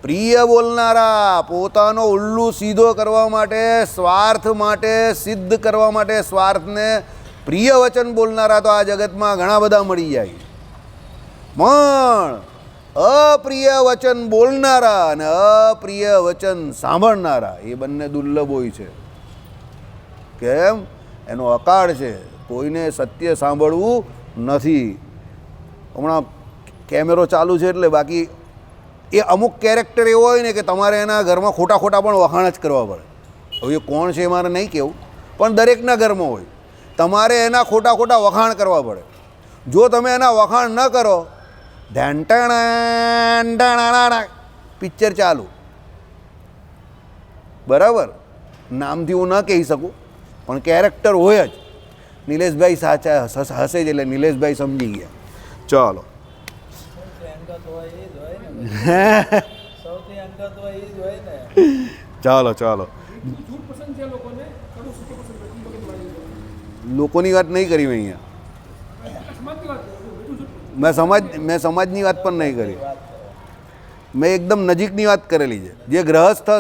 પ્રિય બોલનારા, પોતાનો ઉલ્લુ સીધો કરવા માટે, સ્વાર્થ માટે, સિદ્ધ કરવા માટે, સ્વાર્થને પ્રિય વચન બોલનારા તો આ જગતમાં ઘણા બધા મળી જાય. પણ અપ્રિય વચન બોલનારા અને અપ્રિય વચન સાંભળનારા એ બંને દુર્લભ હોય છે. કેમ? એનો અકાળ છે. કોઈને સત્ય સાંભળવું નથી. હમણાં કેમેરો ચાલુ છે એટલે બાકી એ અમુક કેરેક્ટર એવો હોય ને કે તમારે એના ઘરમાં ખોટા ખોટા પણ વખાણ જ કરવા પડે. હવે એ કોણ છે એ મારે નહીં કહેવું, પણ દરેકના ઘરમાં હોય. તમારે એના ખોટા ખોટા વખાણ કરવા પડે. જો તમે એના વખાણ ન કરો, ઢાંટાણા પિક્ચર ચાલુ. બરાબર? નામથી હું ન કહી શકું, પણ કેરેક્ટર હોય જ. નિલેશભાઈ સાચા હશે જ એટલે નિલેશભાઈ સમજી ગયા. ચાલો. ચાલો ચાલો. લોકોની વાત નહીં કરી મેં અહીંયા. મેં સમાજની વાત પણ નહીં કરી. મેં એકદમ નજીકની વાત કરેલી છે. જે ગ્રહસ્થ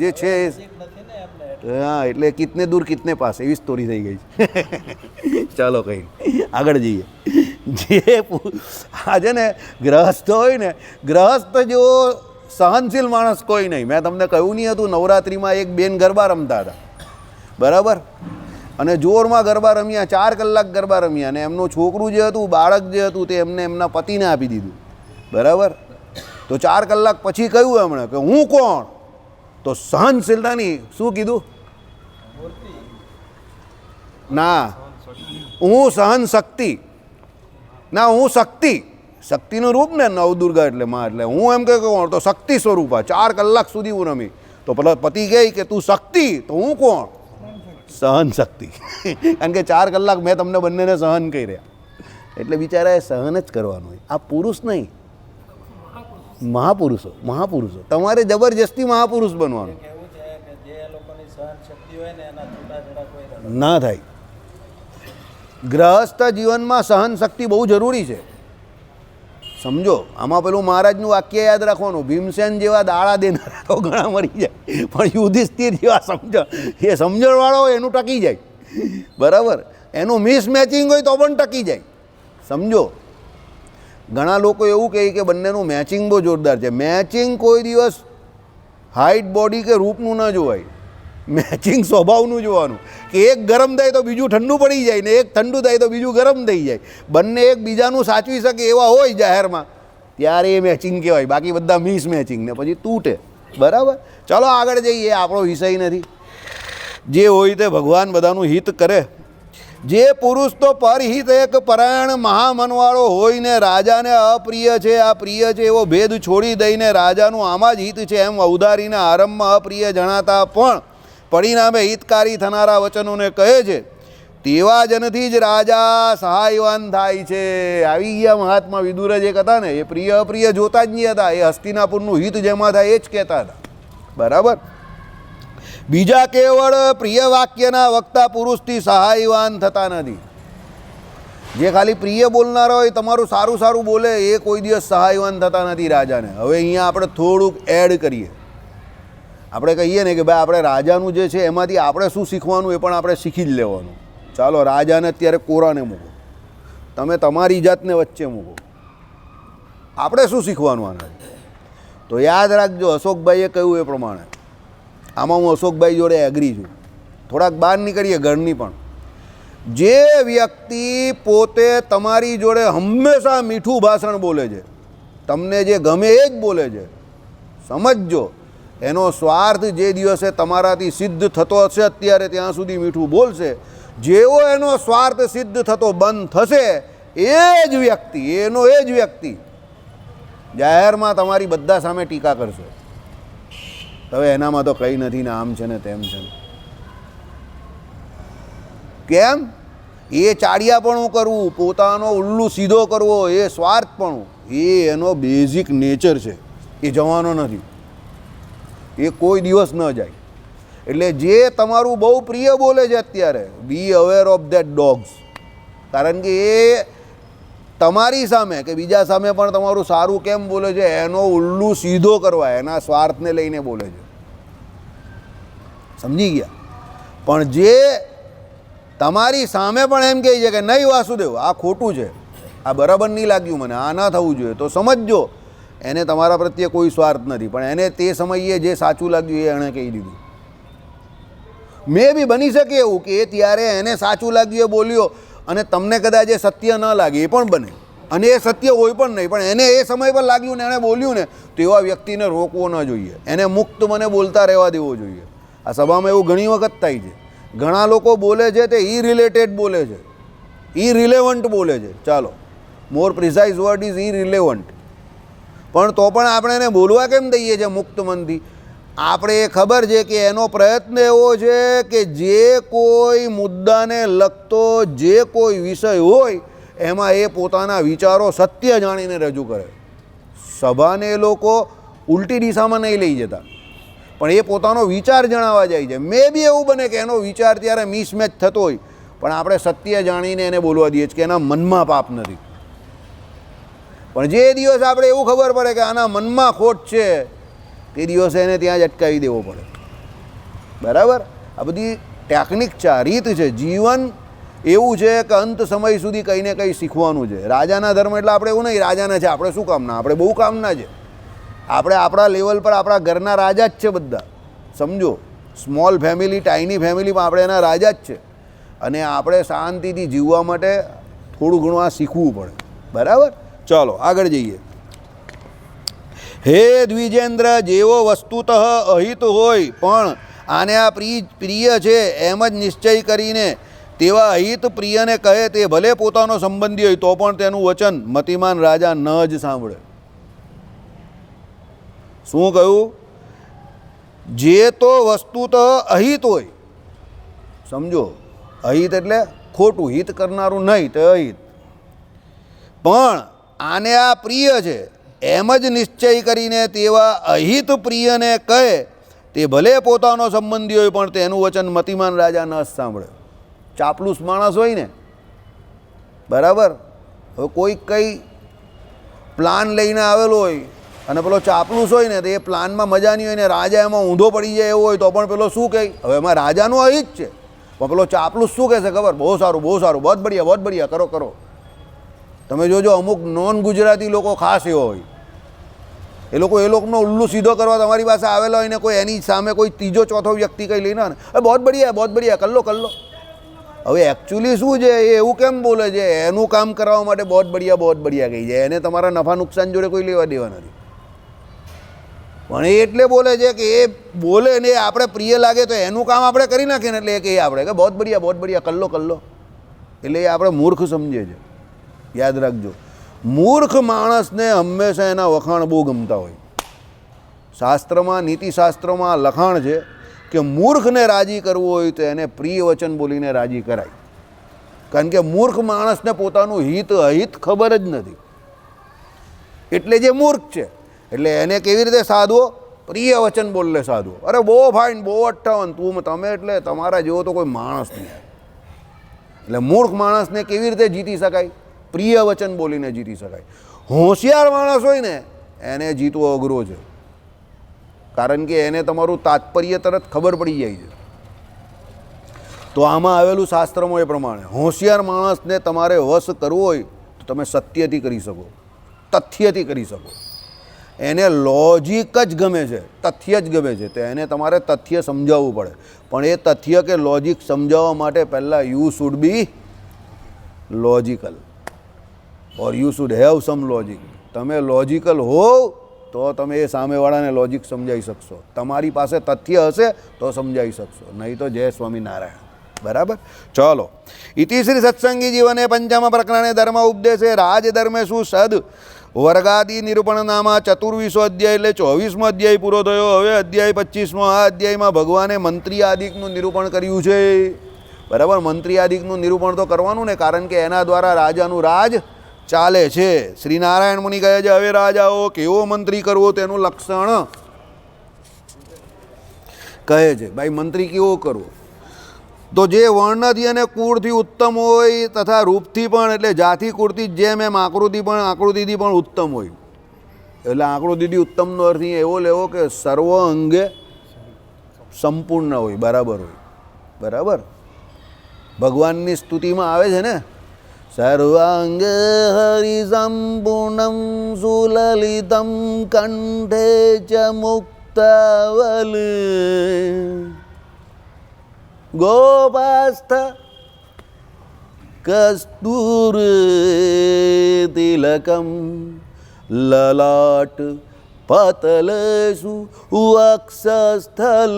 જે છે હા, એટલે કિતને દૂર કિતને પાસ એવી સ્ટોરી થઈ ગઈ છે. ચાલો કંઈ આગળ જઈએ. જે આજે ને ગ્રહસ્થ હોય ને, ગ્રહસ્થ જેવો સહનશીલ માણસ કોઈ નહીં. મેં તમને કહ્યું નહીં હતું, નવરાત્રિમાં એક બેન ગરબા રમતા હતા. બરાબર? અને જોરમાં ગરબા રમ્યા, 4 કલાક ગરબા રમ્યા, અને એમનું છોકરું જે હતું, બાળક જે હતું, તે એમને એમના પતિને આપી દીધું. બરાબર? તો 4 કલાક પછી કહ્યું એમણે કે હું કોણ? તો સહનશીલતાની શું કીધું? ના, હું સહન શક્તિ, ના હું શક્તિ, શક્તિનું રૂપ ને નવદુર્ગા એટલે માં, એટલે હું એમ કે કોણ? તો શક્તિ સ્વરૂપા. 4 કલાક સુધી હું રમી. તો પેલા પતિ કહે કે તું શક્તિ, તો હું કોણ? સહન શક્તિ. કારણ કે 4 કલાક મેં તમને બંનેને સહન કરી રહ્યા. એટલે બિચારાએ સહન જ કરવાનું હોય. આ પુરુષ નહીં, મહાપુરુષો. મહાપુરુષો તમારે જબરજસ્તી મહાપુરુષ બનવાનું ના થાય. ગ્રહસ્થ જીવનમાં સહન શક્તિ બહુ જરૂરી છે. સમજો, આમાં પેલું મહારાજનું વાક્ય યાદ રાખવાનું, ભીમસેન જેવા દાડા દેનારા તો ઘણા મરી જાય, પણ યુધિષ્ઠિર જેવા સમજણ, એ સમજણવાળો હોય એનું ટકી જાય. બરાબર? એનું મિસમેચિંગ હોય તો પણ ટકી જાય. સમજો, ઘણા લોકો એવું કહે કે બંનેનું મેચિંગ બહુ જોરદાર છે. મેચિંગ કોઈ દિવસ હાઇટ, બોડી કે રૂપનું ન જોવાય. મેચિંગ સ્વભાવનું જોવાનું, કે એક ગરમ થાય તો બીજું ઠંડુ પડી જાય, ને એક ઠંડુ થાય તો બીજું ગરમ થઈ જાય. બંને એકબીજાનું સાચવી શકે એવા હોય જાહેરમાં, ત્યારે એ મેચિંગ કહેવાય. બાકી બધા મિસ મેચિંગ ને પછી તૂટે. બરાબર? ચલો આગળ જઈએ, આપણો વિષય નથી. જે હોય તે ભગવાન બધાનું હિત કરે. જે પુરુષ તો પરહિત એક પરાયણ મહામનવાળો હોય ને રાજાને અપ્રિય છે, આ પ્રિય છે એવો ભેદ છોડી દઈને રાજાનું આમાં જ હિત છે એમ અવધારીને આરંભમાં અપ્રિય જણાતા પણ પરિણામે હિતકારી થનારા વચનોને કહે છે. તેવા જનથી જ રાજા સહાયવાન થાય છે. આવી ગયા મહાત્મા વિદુર જે હતા ને, એ પ્રિય અપ્રિય જોતા જ નહીં હતા. એ હસ્તિનાપુરનું હિત જેમાં થાય એ જ કહેતા હતા. બરાબર? બીજા કેવળ પ્રિય વાક્યના વક્તા પુરુષથી સહાયવાન થતા નથી. જે ખાલી પ્રિય બોલનારા હોય, તમારું સારું સારું બોલે, એ કોઈ દિવસ સહાયવાન થતા નથી રાજાને. હવે અહીંયા આપણે થોડુંક એડ કરીએ. આપણે કહીએ ને કે ભાઈ આપણે રાજાનું જે છે એમાંથી આપણે શું શીખવાનું એ પણ આપણે શીખી જ લેવાનું. ચાલો, રાજાને અત્યારે કોરાને મૂકો, તમે તમારી જાતને વચ્ચે મૂકો, આપણે શું શીખવાનું આનાથી? તો યાદ રાખજો, અશોકભાઈએ કહ્યું એ પ્રમાણે. આમાં હું અશોકભાઈ જોડે એગ્રી છું. થોડાક બહાર નીકળીએ ઘરની પણ. જે વ્યક્તિ પોતે તમારી જોડે હંમેશા મીઠું ભાષણ બોલે છે, તમને જે ગમે એ જ બોલે છે, સમજજો એનો સ્વાર્થ જે દિવસે તમારાથી સિદ્ધ થતો હશે, અત્યારે ત્યાં સુધી મીઠું બોલશે. જેવો એનો સ્વાર્થ સિદ્ધ થતો બંધ થશે, એ જ વ્યક્તિ, એનો એ જ વ્યક્તિ જાહેરમાં તમારી બધા સામે ટીકા કરશે. હવે એનામાં તો કંઈ નથી ને, આમ છે ને તેમ છે ને. કેમ? એ ચાડિયાપણું કરવું, પોતાનો ઉલ્લુ સીધો કરવો, એ સ્વાર્થપણું, એ એનો બેઝિક નેચર છે. એ જવાનો નથી, એ કોઈ દિવસ ન જાય. એટલે જે તમારું બહુ પ્રિય બોલે છે અત્યારે, બી અવેર ઓફ ધેટ ડોગ્સ. કારણ કે એ તમારી સામે કે બીજા સામે પણ તમારું સારું કેમ બોલે છે, એનો ઉલ્લુ સીધો કરવા, એના સ્વાર્થને લઈને બોલે છે. સમજી ગયા? પણ જે તમારી સામે પણ એમ કહે છે કે નહીં વાસુદેવ, આ ખોટું છે, આ બરાબર નહીં લાગ્યું મને, આ ના થવું જોઈએ, તો સમજજો એને તમારા પ્રત્યે કોઈ સ્વાર્થ નથી. પણ એને તે સમયે જે સાચું લાગ્યું એ એણે કહી દીધું. મે બી બની શકે એવું કે એ ત્યારે એને સાચું લાગ્યું એ બોલ્યો, અને તમને કદાચ એ સત્ય ન લાગે, એ પણ બને, અને એ સત્ય હોય પણ નહીં, પણ એને એ સમય પર લાગ્યું ને એણે બોલ્યું ને, તો એવા વ્યક્તિને રોકવો ન જોઈએ, એને મુક્ત મને બોલતા રહેવા દેવો જોઈએ. આ સભામાં એવું ઘણી વખત થાય છે. ઘણા લોકો બોલે છે તે ઇરિલેટેડ બોલે છે, ઇરિલેવન્ટ બોલે છે. ચાલો, મોર પ્રિસાઇઝ વર્ડ ઇઝ ઇરિલેવન્ટ. પણ તો પણ આપણે એને બોલવા કેમ દઈએ છીએ મુક્ત મનથી? આપણે એ ખબર છે કે એનો પ્રયત્ન એવો છે કે જે કોઈ મુદ્દાને લગતો જે કોઈ વિષય હોય એમાં એ પોતાના વિચારો સત્ય જાણીને રજૂ કરે. સભાને એ લોકો ઉલટી દિશામાં નહીં લઈ જતા, પણ એ પોતાનો વિચાર જણાવવા જાય છે. મે બી એવું બને કે એનો વિચાર ત્યારે મિસમેચ થતો હોય, પણ આપણે સત્ય જાણીને એને બોલવા દઈએ છીએ કે એના મનમાં પાપ નથી. પણ જે દિવસ આપણે એવું ખબર પડે કે આના મનમાં ખોટ છે, તે દિવસે એને ત્યાં જ અટકાવી દેવો પડે. બરાબર? આ બધી ટેકનિક છે, રીત છે. જીવન એવું છે કે અંત સમય સુધી કંઈ ને કંઈ શીખવાનું છે. રાજાના ધર્મ એટલે આપણે એવું નહીં રાજાના છે આપણે શું કામના, આપણે બહુ કામના છે. આપણે આપણા લેવલ પર આપણા ઘરના રાજા જ છે બધા. સમજો, સ્મોલ ફેમિલી, ટાઇની ફેમિલીમાં આપણે એના રાજા જ છે. અને આપણે શાંતિથી જીવવા માટે થોડું ઘણું આ શીખવું પડે. બરાબર, ચાલો આગળ જઈએ. હે દ્વિજેન્દ્ર, જેવો વસ્તુતઃ અહિત હોય પણ આને આ પ્રિય છે એમ જ નિશ્ચય કરીને તેવા અહિત પ્રિયને કહે તે ભલે પોતાનો સંબંધી હોય તો પણ તેનું વચન મતિમાન રાજા ન જ સાંભળે. શું કહ્યું? જે તો વસ્તુતઃ અહિત હોય, સમજો, અહિત એટલે ખોટું, હિત કરનારું નહીં, તો અહિત, પણ આને આ પ્રિય છે એમ જ નિશ્ચય કરીને તેવા અહિત પ્રિયને કહે તે ભલે પોતાનો સંબંધી હોય પણ તેનું વચન મતિમાન રાજા ન સાંભળે. ચાપલુસ માણસ હોય ને, બરાબર, હવે કોઈ કંઈ પ્લાન લઈને આવેલો હોય અને પેલો ચાપલુસ હોય ને તો એ પ્લાનમાં મજા નહીં હોય ને રાજા એમાં ઊંધો પડી જાય એવો હોય તો પણ પેલો શું કહે? હવે એમાં રાજાનું અહિત છે પણ પેલો ચાપલુસ શું કહેશે ખબર? બહુ સારું, બહુ સારું, બહુ બઢિયા, કરો કરો. તમે જોજો અમુક નોન ગુજરાતી લોકો ખાસ એવા હોય, એ લોકોનો ઉલ્લુ સીધો કરવા તમારી પાસે આવેલા હોય ને કોઈ એની સામે કોઈ ત્રીજો ચોથો વ્યક્તિ કંઈ લઈને આવે ને, બહુ બઢિયા, કર લો. હવે એકચ્યુઅલી શું છે, એ એવું કેમ બોલે છે? એનું કામ કરાવવા માટે બહુ બઢિયા કહી જાય. એને તમારા નફા નુકસાન જોડે કોઈ લેવા દેવા નથી. પણ એ એટલે બોલે છે કે એ બોલે ને આપણે પ્રિય લાગે તો એનું કામ આપણે કરી નાખીએ ને એટલે એ કહીએ આપણે કે બહુ બઢિયા, કર લો. એટલે એ આપણે મૂર્ખ સમજે છે. યાદ રાખજો, મૂર્ખ માણસને હંમેશા એના વખાણ બહુ ગમતા હોય. શાસ્ત્રમાં, નીતિશાસ્ત્રોમાં લખાણ છે કે મૂર્ખને રાજી કરવું હોય તો એને પ્રિય વચન બોલીને રાજી કરાય. કારણ કે મૂર્ખ માણસને પોતાનું હિત અહિત ખબર જ નથી, એટલે જે મૂર્ખ છે એટલે એને કેવી રીતે સાધવો? પ્રિય વચન બોલલે સાધવો. અરે બહુ ફાઇન, બહુ 58, તમે એટલે તમારા જેવો તો કોઈ માણસ નહીં. એટલે મૂર્ખ માણસને કેવી રીતે જીતી શકાય? પ્રિય વચન બોલીને જીતી શકાય. હોશિયાર માણસ હોય ને એને જીતવો અઘરો છે, કારણ કે એને તમારું તાત્પર્ય તરત ખબર પડી જાય છે. તો આમાં આવેલું શાસ્ત્રમાં એ પ્રમાણે હોશિયાર માણસને તમારે વશ કરવો હોય તો તમે સત્યથી કરી શકો, તથ્યથી કરી શકો. એને લોજિક જ ગમે છે, તથ્ય જ ગમે છે, તો એને તમારે તથ્ય સમજાવવું પડે. પણ એ તથ્ય કે લોજિક સમજાવવા માટે પહેલાં you should B logical or you should have sum logic. તમે લોજિકલ હોવ તો તમે એ સામેવાળાને લોજિક સમજાવી શકશો. તમારી પાસે તથ્ય હશે તો સમજાવી શકશો, નહીં તો જય સ્વામિનારાયણ. બરાબર, ચલો. ઇતિ શ્રી સત્સંગી જીવને પંચમ પ્રકરણે ધર્મ ઉપદેશે રાજધર્મે શું સદ વર્ગાદી નિરૂપણ નામા 24 અધ્યાય એટલે 24મો અધ્યાય પૂરો થયો. હવે અધ્યાય 25મો. આ અધ્યાયમાં ભગવાને મંત્રી આદિકનું નિરૂપણ કર્યું છે. બરાબર, મંત્રી આદિકનું નિરૂપણ તો કરવાનું ને, કારણ કે એના દ્વારા રાજાનું રાજ ચાલે છે. શ્રી નારાયણ મુનિ કહે છે હવે રાજાઓ કેવો મંત્રી કરવો તેનું લક્ષણ કહે છે. ભાઈ મંત્રી કેવો કરવો? તો જે વર્ણથી અને કુળથી ઉત્તમ હોય તથા રૂપથી પણ, એટલે જાતિ કુળથી જેમ એમ આકૃતિથી પણ ઉત્તમ હોય. એટલે આકૃતિથી ઉત્તમનો અર્થ એવો લેવો કે સર્વ અંગે સંપૂર્ણ હોય, બરાબર હોય. બરાબર, ભગવાનની સ્તુતિમાં આવે છે ને, સર્વાંગ હરિસંપૂર્ણમ સુલલિતમ કંઠે ચ મુક્તાવલ ગોપાસ્થ કસ્તુર તિલકમ લલાટ પતલેષુ વક્ષસ્થલ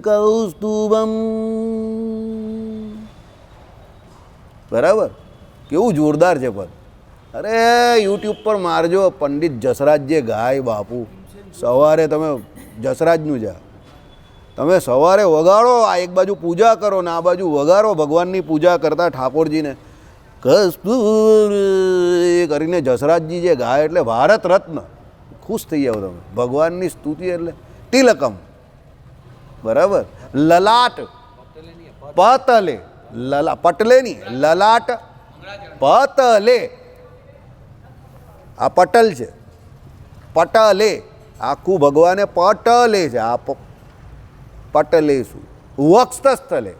કૌસ્તુભમ. બરાબર, કેવું જોરદાર છે પદ. અરે યુટ્યુબ પર મારજો, પંડિત જસરાજ જે ગાય બાપુ. સવારે તમે જસરાજનું જા, તમે સવારે વગાડો, આ એક બાજુ પૂજા કરો ને આ બાજુ વગાડો ભગવાનની પૂજા કરતા ઠાકોરજીને. કસ્તુર કરીને જસરાજજી જે ગાય એટલે ભારત રત્ન. ખુશ થઈ જાવ તમે. ભગવાનની સ્તુતિ એટલે તિલકમ. બરાબર, લલાટ પતલે, પટલે નહીં, લલાટ પતલે. આ પટલ છે, પટલે. આખું ભગવાને પટલે છે. આ પટલે શું? વક્ષસ્થલે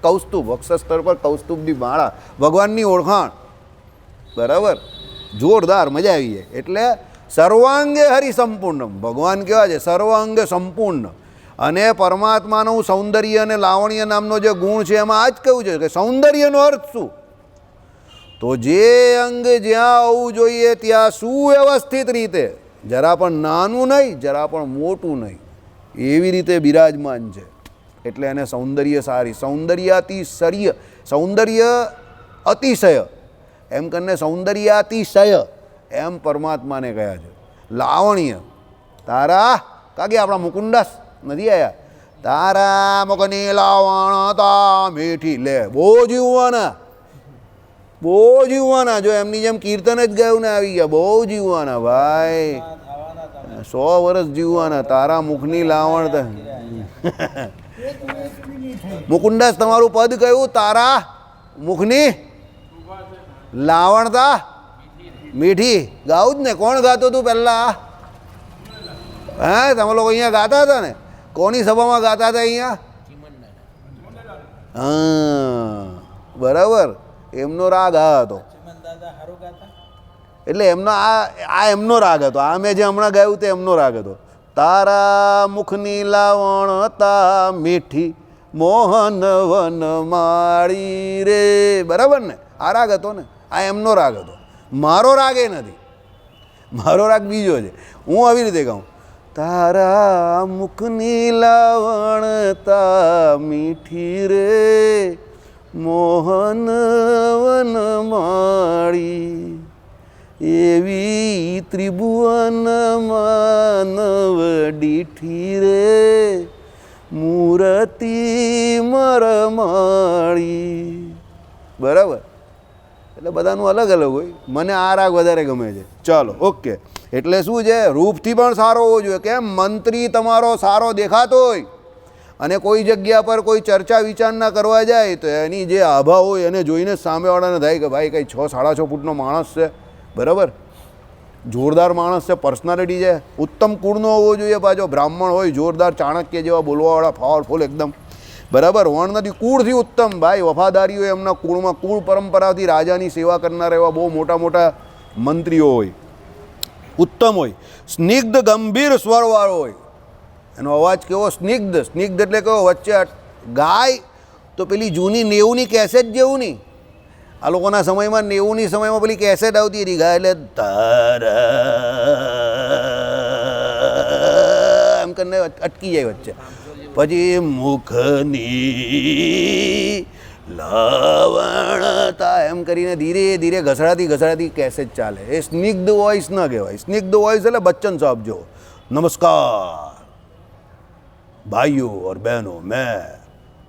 કૌસ્તુભ, વક્ષસ્થળ પર કૌસ્તુભની માળા, ભગવાનની ઓળખાણ. બરાબર, જોરદાર, મજા આવી જાય. એટલે સર્વાંગે હરિસંપૂર્ણમ, ભગવાન કેવા છે? સર્વાંગે સંપૂર્ણ. અને પરમાત્માનું સૌંદર્ય અને લાવણ્ય નામનો જે ગુણ છે એમાં આ જ કહ્યું છે કે સૌંદર્યનો અર્થ શું? તો જે અંગ જ્યાં આવવું જોઈએ ત્યાં સુવ્યવસ્થિત રીતે, જરા પણ નાનું નહીં, જરા પણ મોટું નહીં, એવી રીતે બિરાજમાન છે. એટલે એને સૌંદર્ય સારી, સૌંદર્યાતિશય, સૌંદર્ય અતિશય એમ કરીને સૌંદર્યાતિશય એમ પરમાત્માને કહ્યા છે. લાવણ્ય તારા કાગે આપણા મુકુંદાસ નથી આવ્યા, તારા મુખની લાવણતા મીઠી. લે બહુ જીવવાના, બહુ જીવવાના. જો એમની જેમ કીર્તન જ ગાયું ને આવી ગયા, બહુ જીવવાના ભાઈ, 100 વર્ષ જીવવાના. તારા મુખની લાવણતા મુકુંદાસ તમારું પદ કયું? તારા મુખની લાવણતા મીઠી. ગાવું જ ને. કોણ ગાતો હતું પહેલા? હા, તમે લોકો અહીંયા ગાતા હતા ને? કોની સભામાં ગાતા હતા અહીંયા? હા બરાબર, એમનો રાગ આ હતો. એટલે એમનો આ એમનો રાગ હતો. આ મેં જે હમણાં ગાયું તે એમનો રાગ હતો. તારા મુખની લાવણતા મીઠી મોહન વન માળી રે. બરાબર ને? આ રાગ હતો ને? આ એમનો રાગ હતો. મારો રાગ એ નથી, મારો રાગ બીજો છે. હું આવી રીતે ગાઉં, તારા મુખની લાવણતા મીઠી રે મોહન વન માળી, એવી ત્રિભુવન માનવ ડીઠી રે મૂર્તિ મરમાળી. બરાબર? એટલે બધાનું અલગ અલગ હોય. મને આ રાગ વધારે ગમે છે. ચાલો ઓકે. એટલે શું છે? રૂપથી પણ સારો હોવો જોઈએ. કેમ? મંત્રી તમારો સારો દેખાતો હોય અને કોઈ જગ્યા પર કોઈ ચર્ચા વિચારણા કરવા જાય તો એની જે આભા હોય એને જોઈને સામેવાળાને થાય કે ભાઈ કંઈ 6-6.5 ફૂટનો માણસ છે. બરાબર? જોરદાર માણસ છે, પર્સનાલિટી છે, ઉત્તમ કુળનો હોવો જોઈએ. પાછો બ્રાહ્મણ હોય જોરદાર, ચાણક્ય જેવા બોલવાવાળા, પાવરફુલ એકદમ. બરાબર? વણ નથી, કુળથી ઉત્તમ ભાઈ. વફાદારી હોય એમના કુળમાં, કુળ પરંપરાથી રાજાની સેવા કરનારા એવા બહુ મોટા મોટા મંત્રીઓ હોય, ઉત્તમ હોય. સ્નિગ્ધ ગંભીર સ્વરવાળો હોય. એનો અવાજ કેવો? સ્નિગ્ધ. સ્નિગ્ધ એટલે કેવો? વચ્ચે ગાય તો પેલી જૂની 90ની કેસેટ જેવું નહીં. આ લોકોના સમયમાં 90ની સમયમાં પેલી કેસેટ આવતી હતી, ગાય એટલે તારા એમ કરીને અટકી જાય વચ્ચે. પછી મુખની લાવણતા એમ કરીને ધીરે ધીરે ઘસડાતી ઘસડાતી કેસેટ ચાલે. એ સ્નિગ્ધ વોઇસ ન કહેવાય. સ્નિગ્ધ વોઇસ એટલે બચ્ચન સાहब જો, नमस्कार भाइयों और बहनों, मैं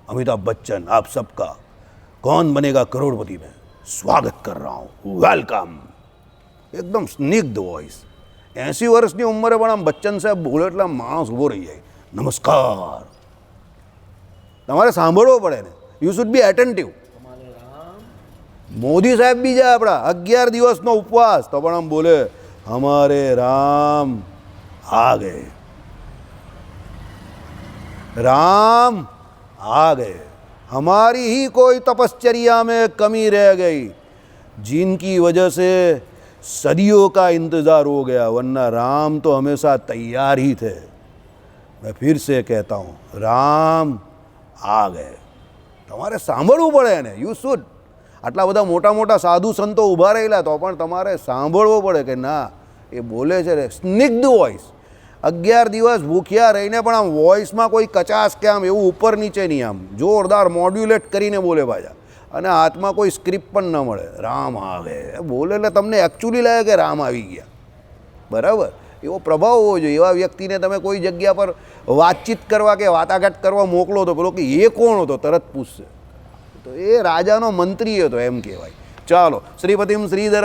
अमिताभ बच्चन आप सबका कौन बनेगा करोड़पति में स्वागत कर रहा हूँ, वेलकम. એકદમ સ્નિગ્ધ વોઇસ. 80 વર્ષની ઉંમરે પણ આમ બચ્ચન સાહેબ બોલે એટલે માણસ ઊભો રહી જાય. નમસ્કાર. તમારે સાંભળવો પડે ને. You should be attentive. Modi સાહેબ બી જાય આપણા 11 દિવસનો ઉપવાસ તો પણ આમ બોલે હમારે રામ आ गए, राम आ गए, हमारी ही कोई तपश्चर्या में कमी रह गई जिनकी वजह से सदियों का इंतज़ार हो गया, वरना राम तो हमेशा तैयार ही थे. मैं फिर से कहता हूँ, राम आ गए. તમારે સાંભળવું પડે ને. You should. આટલા બધા મોટા મોટા સાધુ સંતો ઊભા રહેલા તો પણ તમારે સાંભળવો પડે કે ના એ બોલે છે રે. સ્નિગ્ધ વોઇસ. 11 દિવસ ભૂખ્યા રહીને પણ આમ વોઇસમાં કોઈ કચાશ કે આમ એવું ઉપર નીચે નહીં, આમ જોરદાર મોડ્યુલેટ કરીને બોલે પાછા. અને હાથમાં કોઈ સ્ક્રિપ્ટ પણ ન મળે. રામ આવે બોલે એટલે તમને એકચ્યુઅલી લાગે કે રામ આવી ગયા. બરાબર? એવો પ્રભાવ હોવો જોઈએ. એવા વ્યક્તિને તમે કોઈ જગ્યા પર વાતચીત કરવા કે વાટાઘાટ કરવા મોકલો તો પેલો કે એ કોણ હતો તરત પૂછશે. તો એ રાજાનો મંત્રી હતો એમ કહેવાય. ચાલો. શ્રીપતિમ શ્રીધરમ